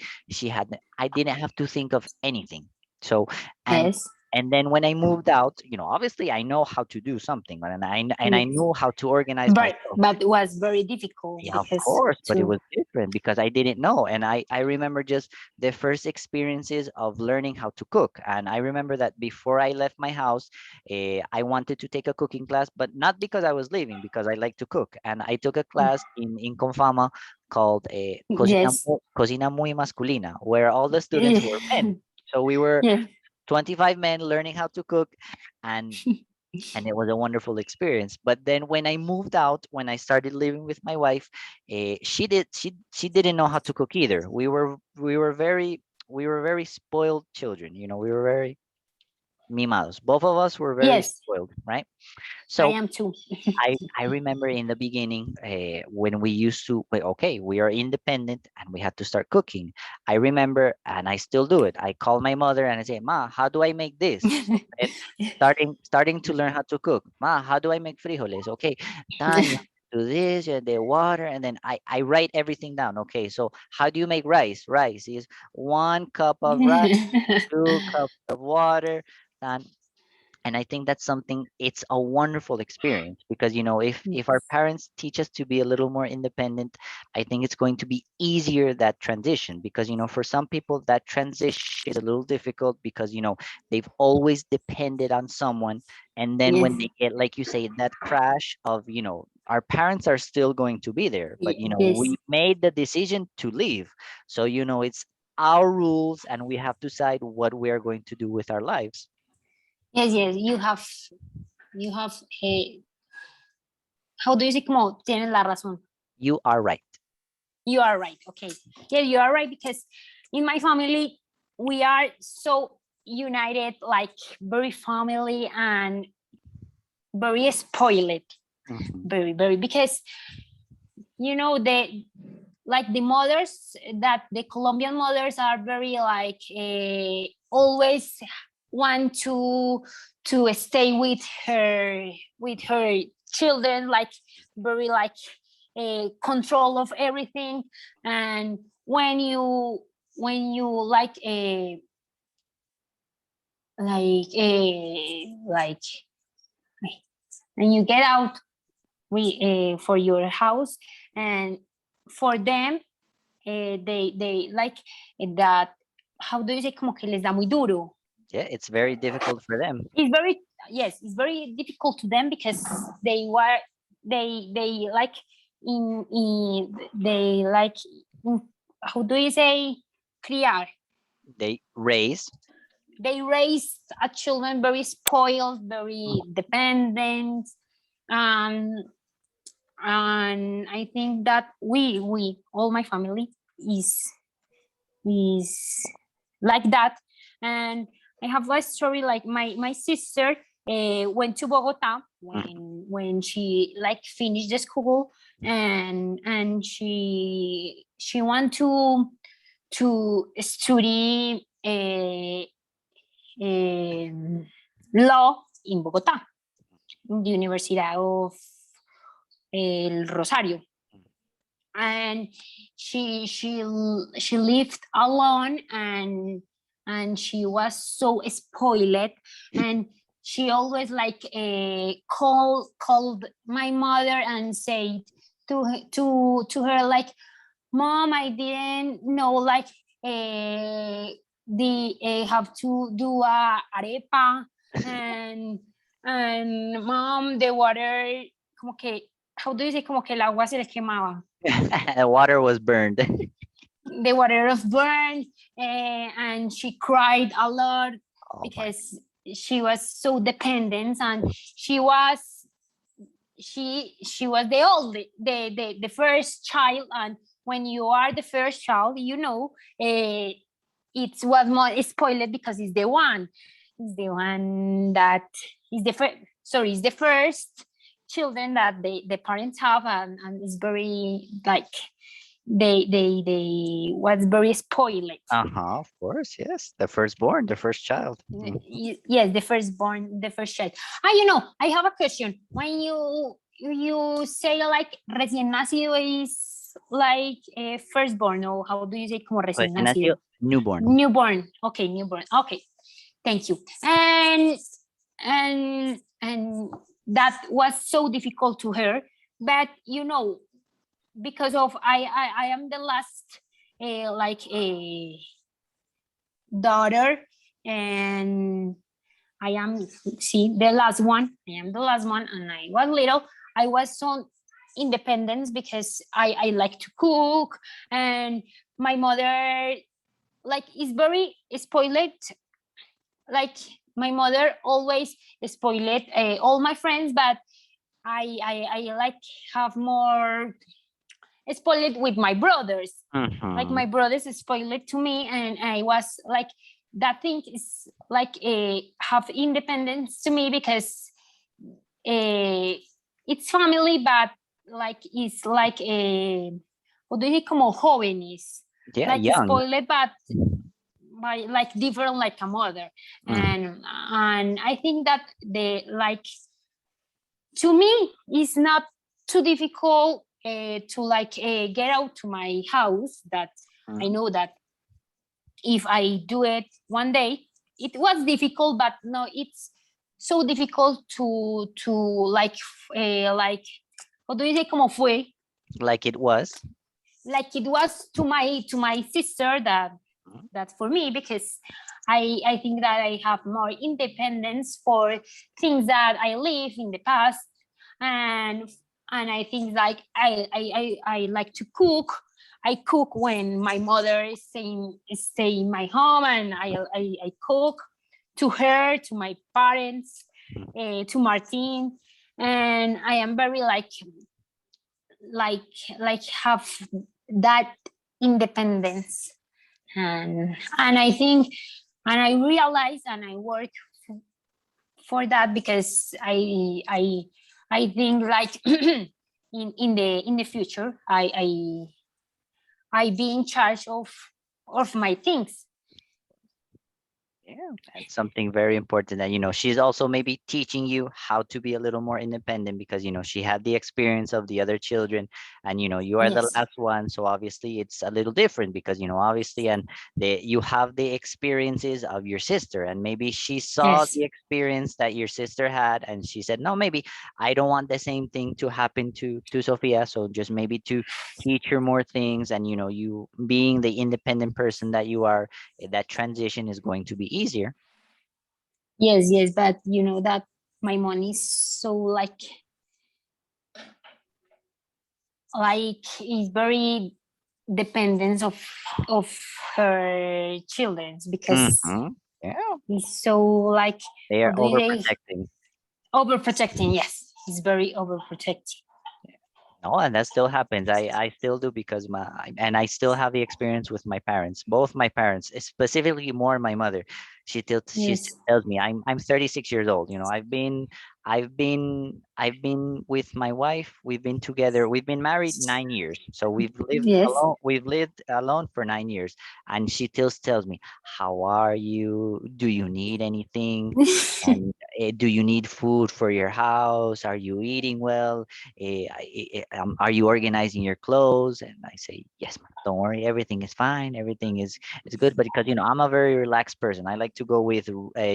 I didn't have to think of anything. So, and yes, and then when I moved out, obviously I know how to do something, and I yes. knew how to organize myself. But it was very difficult Yeah, of because course, but it to was different because I didn't know. And I remember just the first experiences of learning how to cook. And I remember that before I left my house, I wanted to take a cooking class, but not because I was leaving, because I like to cook. And I took a class in Confama called yes. Cocina Muy Masculina, where all the students were men. So we were Yeah. 25 men learning how to cook. And it was a wonderful experience. But then when I moved out, when I started living with my wife, she didn't know how to cook either. We were very spoiled children. We were very mimados. Both of us were very Yes, spoiled, right? I So am too. I remember in the beginning, when we used to, okay, we are independent and we had to start cooking. I remember, and I still do it. I call my mother and I say, "Ma, how do I make this?" So then starting to learn how to cook. "Ma, how do I make frijoles?" Okay, Tan, you have to do this, and the water, and then I write everything down. Okay, so how do you make rice? Rice is 1 cup of rice, 2 cups of water. And I think that's something, it's a wonderful experience, because if our parents teach us to be a little more independent, I think it's going to be easier, that transition, because for some people that transition is a little difficult, because they've always depended on someone. And then Yes, when they get, like you say, that crash of, our parents are still going to be there, but yes, we made the decision to leave. So it's our rules, and we have to decide what we are going to do with our lives. yes, yes. You have. How do you say? Como tienes la razón. You are right. You are right. Okay. Yeah, you are right, because in my family we are so united, like very family and very spoiled, Mhm. very very, because the like the mothers, that the Colombian mothers are very like always want to stay with her children, like very like control of everything. And when you like and you get out for your house, and for them they like that. How do you say? Como que les da muy duro. Yeah, it's very difficult for them. It's very, yes, it's very difficult to them, because they like in they like how do you say criar, they raise. They raise a children very spoiled, very dependent, and I think that we all my family is like that. And I have a story like my sister went to Bogota when she like finished the school, and she want to study law in Bogota, in the University of El Rosario. And she lived alone, and she was so spoiled, and she always like called my mother and said to her like, Mom, I didn't know like have to do a arepa, and Mom, the water como que, how do you say, como que el agua se le quemaba. The water was burned. The water was burned, and she cried a lot because she was so dependent, and she was the first child, and when you are the first child, you know, it was more spoiled because it's the one that is the first children that the parents have, and it's very like they was very spoiled. Of course, yes. The firstborn, the first child. Yes, the first child. You know, I have a question. When you say like recién nacido is like a firstborn, or how do you say como recién nacido? Newborn. Newborn. Okay, newborn. Okay, thank you. And that was so difficult to her, but you know, because of I am the last like a daughter, and I am the last one. I am the last one, and I was little. I was so independent because I like to cook, and my mother like is very spoiled. Like my mother always spoiled all my friends, but I like have more spoiled with my brothers. Like my brothers spoiled to me, and I was like, that thing is like have independence to me because it's family, but like it's like what do you como jóvenes, like young. spoiled, but by like different like a mother. And I think that the like to me it's not too difficult to like get out to my house, that I know that if I do it one day, it was difficult, but no, it's so difficult to like what do you say, como fue, like it was to my sister, that for me, because I think that I have more independence for things that I live in the past, and I think like I like to cook. I cook when my mother is staying in my home, and I cook to her, to my parents, to Martin, and I am very like have that independence, and I think, and I realize, and I work for that, because I think like in the future I be in charge of my things. Yeah, that's something very important that, you know, she's also maybe teaching you how to be a little more independent, because, you know, she had the experience of the other children, and, you know, you are the Yes. last one. So obviously it's a little different because, you know, obviously, and you have the experiences of your sister, and maybe she saw Yes. the experience that your sister had, and she said, no, maybe I don't want the same thing to happen to Sophia. So just maybe to teach her more things, and, you know, you being the independent person that you are, that transition is going to be easier. Yes, but you know that my mom is so like is very dependence of her children, because Mhm. Yeah, he's so like, they how are do you say, overprotecting. overprotecting. Yes, he's very overprotecting. No, and that still happens. I still do because and I still have the experience with my parents. Both my parents, specifically more my mother. She Yes. still tells me I'm 36 years old. You know, I've been with my wife. We've been together. We've been married 9 years. So Yes. We've lived alone for 9 years. And she still tells me, "How are you? Do you need anything? And do you need food for your house? Are you eating well? Are you organizing your clothes?" And I say, "Yes, ma'am, don't worry, everything is fine, everything is good." But because I'm a very relaxed person, I like to go with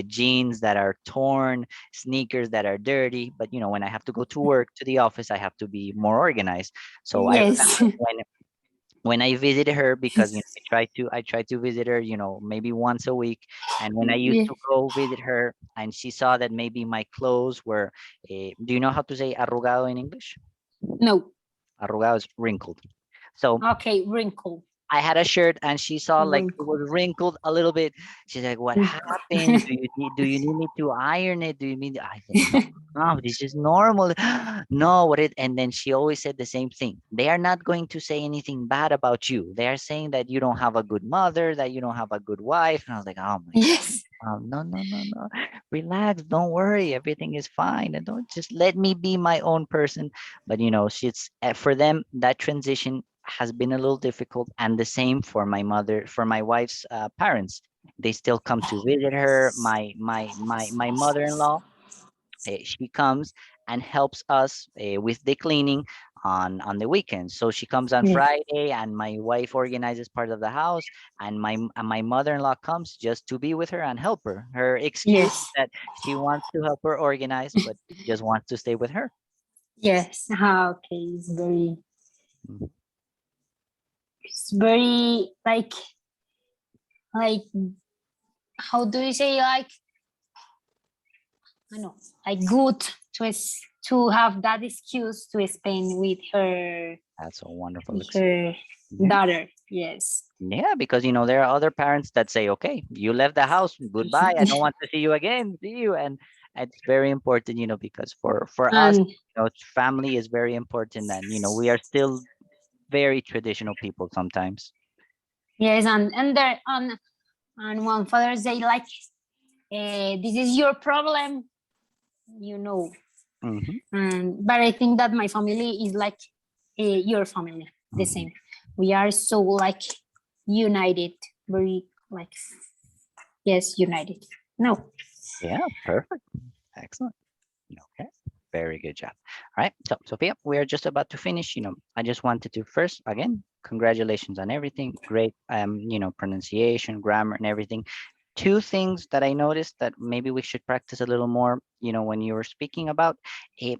jeans that are torn, sneakers that are dirty. But when I have to go to work, to the office, I have to be more organized. So I Yes. remember when I visited her, because I try to visit her, maybe once a week. And when I used Yeah. to go visit her, and she saw that maybe my clothes were, do you know how to say arrugado in English? No. Arrugado is wrinkled. So Okay, wrinkle. I had a shirt and she saw like it Wrinkle. was wrinkled a little bit. She's like, "What happened? Do you need me to iron it? Do you mean?" I said, "No, no, this is normal." No, what it and then she always said the same thing. They are not going to say anything bad about you. They are saying that you don't have a good mother, that you don't have a good wife. And I was like, "Oh my God. Yes. No, no, no, no. Relax. Don't worry. Everything is fine. And don't just let me be my own person." But she's for them that transition has been a little difficult, and the same for my wife's parents. They still come to visit her. My mother-in-law, she comes and helps us with the cleaning on the weekends. So she comes on Yes. Friday, and my wife organizes part of the house, and my mother-in-law comes just to be with her and help her. Her excuse is Yes. that she wants to help her organize, but she just wants to stay with her. Yes. Okay. Mhm. It's very like, how do you say, like, I know, like, good to have that excuse to spend That's a wonderful with her yeah. daughter. Yes. Yeah, because there are other parents that say, "Okay, you left the house, goodbye. I don't want to see you again. See you." And it's very important, because for us, And family is very important, and we are still very traditional people sometimes. yes, and there on one Father's Day, like, this is your problem, you know. Hmm. But I think that my family is like, your family, the Hmm. same. We are so like united, very like, yes, united. No. Yeah, perfect, excellent. Okay, very good job. All right, so Sophia, we are just about to finish. I just wanted to first, again, congratulations on everything. Great, pronunciation, grammar, and everything. Two things that I noticed that maybe we should practice a little more, when you were speaking about,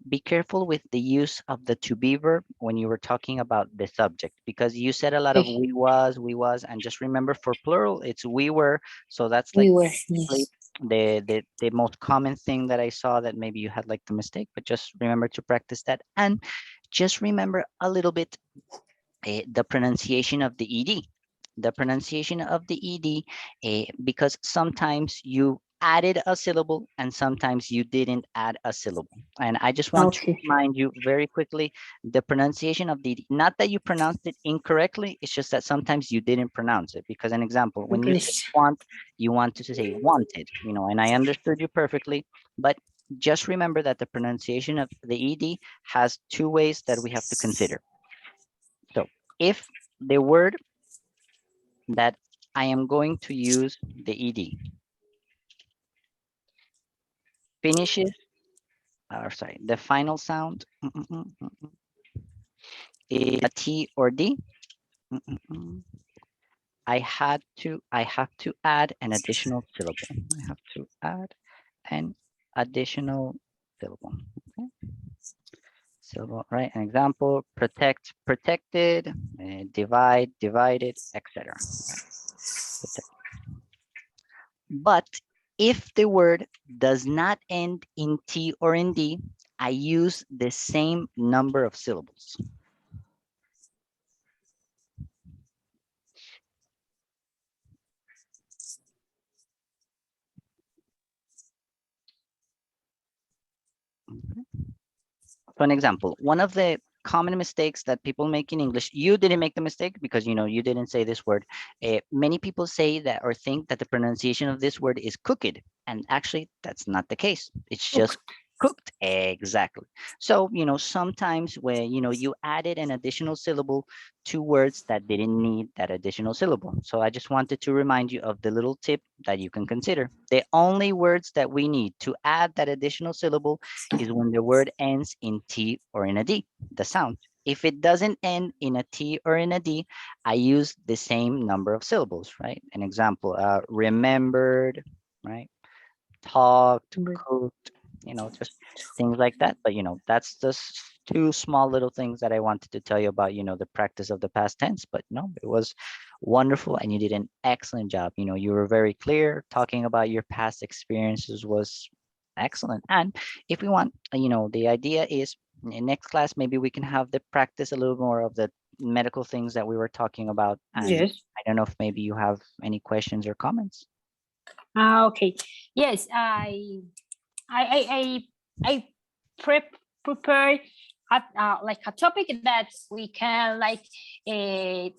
be careful with the use of the to be verb when you were talking about the subject, because you said a lot of Okay. we was, and just remember for plural, it's we were. So that's like We were, basically yes. the most common thing that I saw that maybe you had like the mistake, but just remember to practice that. And just remember a little bit the pronunciation of the ed, because sometimes you added a syllable and sometimes you didn't add a syllable. And I just want to Okay. remind you very quickly, the pronunciation of the ED, not that you pronounced it incorrectly, it's just that sometimes you didn't pronounce it. Because an example, when you say Yes. want, you want to say wanted, and I understood you perfectly, but just remember that the pronunciation of the ED has two ways that we have to consider. So if the word that I am going to use the ed finishes, or sorry, the final sound is a T or D, mm, mm, mm, I have to add an additional syllable. I have to add an additional syllable. Okay. Syllable, right? An example: protect, protected, divide, divided, etc. Right? But if the word does not end in T or in D, I use the same number of syllables. For an example, one of the common mistakes that people make in English, you didn't make the mistake because you didn't say this word. Many people say that or think that the pronunciation of this word is cooked, and actually that's not the case. It's just cooked. Exactly. So sometimes when you added an additional syllable to words that didn't need that additional syllable. So I just wanted to remind you of the little tip that you can consider. The only words that we need to add that additional syllable is when the word ends in T or in a D, the sound. If it doesn't end in a T or in a D, I use the same number of syllables, right? An example, remembered, right? Talked, cooked, just things like that. But that's just two small little things that I wanted to tell you about, the practice of the past tense. But no, it was wonderful and you did an excellent job. You were very clear. Talking about your past experiences was excellent. And if we want, the idea is in next class, maybe we can have the practice a little more of the medical things that we were talking about. And Yes. I don't know if maybe you have any questions or comments. Okay. Yes, I prepare like a topic that we can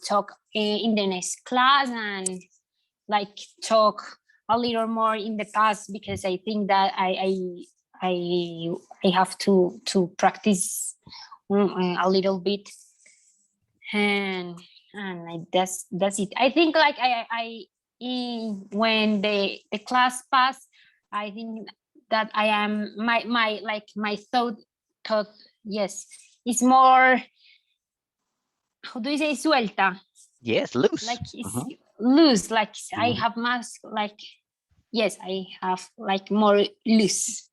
talk in the next class and like talk a little more in the past, because I think that I have to practice a little bit, and that's it. I think like when the class pass, I think that I am my thought, yes, it's more, how do you say, suelta, Yes, loose. like it's loose, like I Mhm. have mask, like yes, I have like more loose.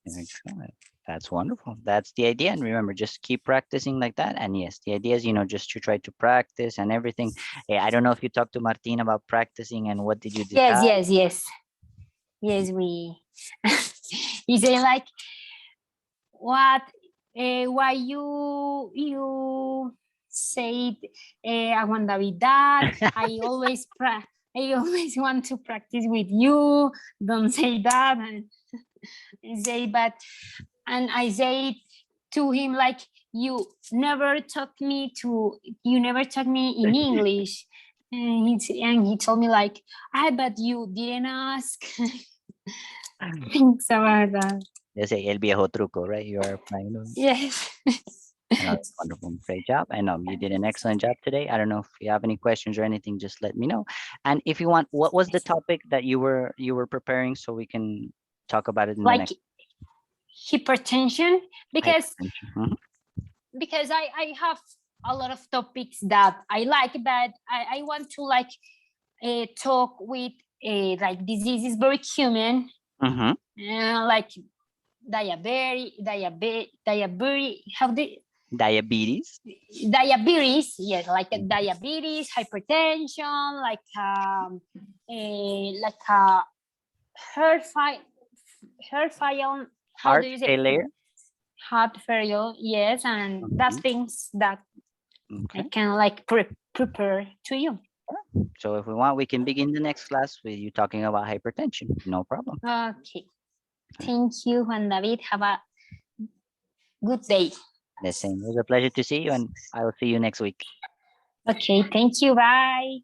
Excellent. That's wonderful. That's the idea. And remember, just keep practicing like that. And yes, the idea is, just to try to practice and everything. I don't know if you talked to Martin about practicing and what did you decide? Yes, we you say like what why you said Aguandavidad. I always want to practice with you. Don't say that. And say, but and I say to him like you never taught me in English. And he told me like, but you didn't ask. Things about that. They say el viejo truco, right? You are applying those. Yes. That's wonderful. Great job. And you did an excellent job today. I don't know if you have any questions or anything, just let me know. And if you want, what was the topic that you were preparing so we can talk about it in the Like next hypertension, because hypertension? Mhm. I have a lot of topics that I like, but I want to talk with like disease is very human, Mhm. like how do Diabetes. diabetes, yes, like diabetes, hypertension, like a heart failure, how Heart do you say, failure. heart failure, yes, and that's Mhm. things that I Okay. can prepare to you. So if we want, we can begin the next class with you talking about hypertension. No problem. Okay, thank you, Juan David, have a good day. The same. It was a pleasure to see you, and I will see you next week. Okay, thank you, bye.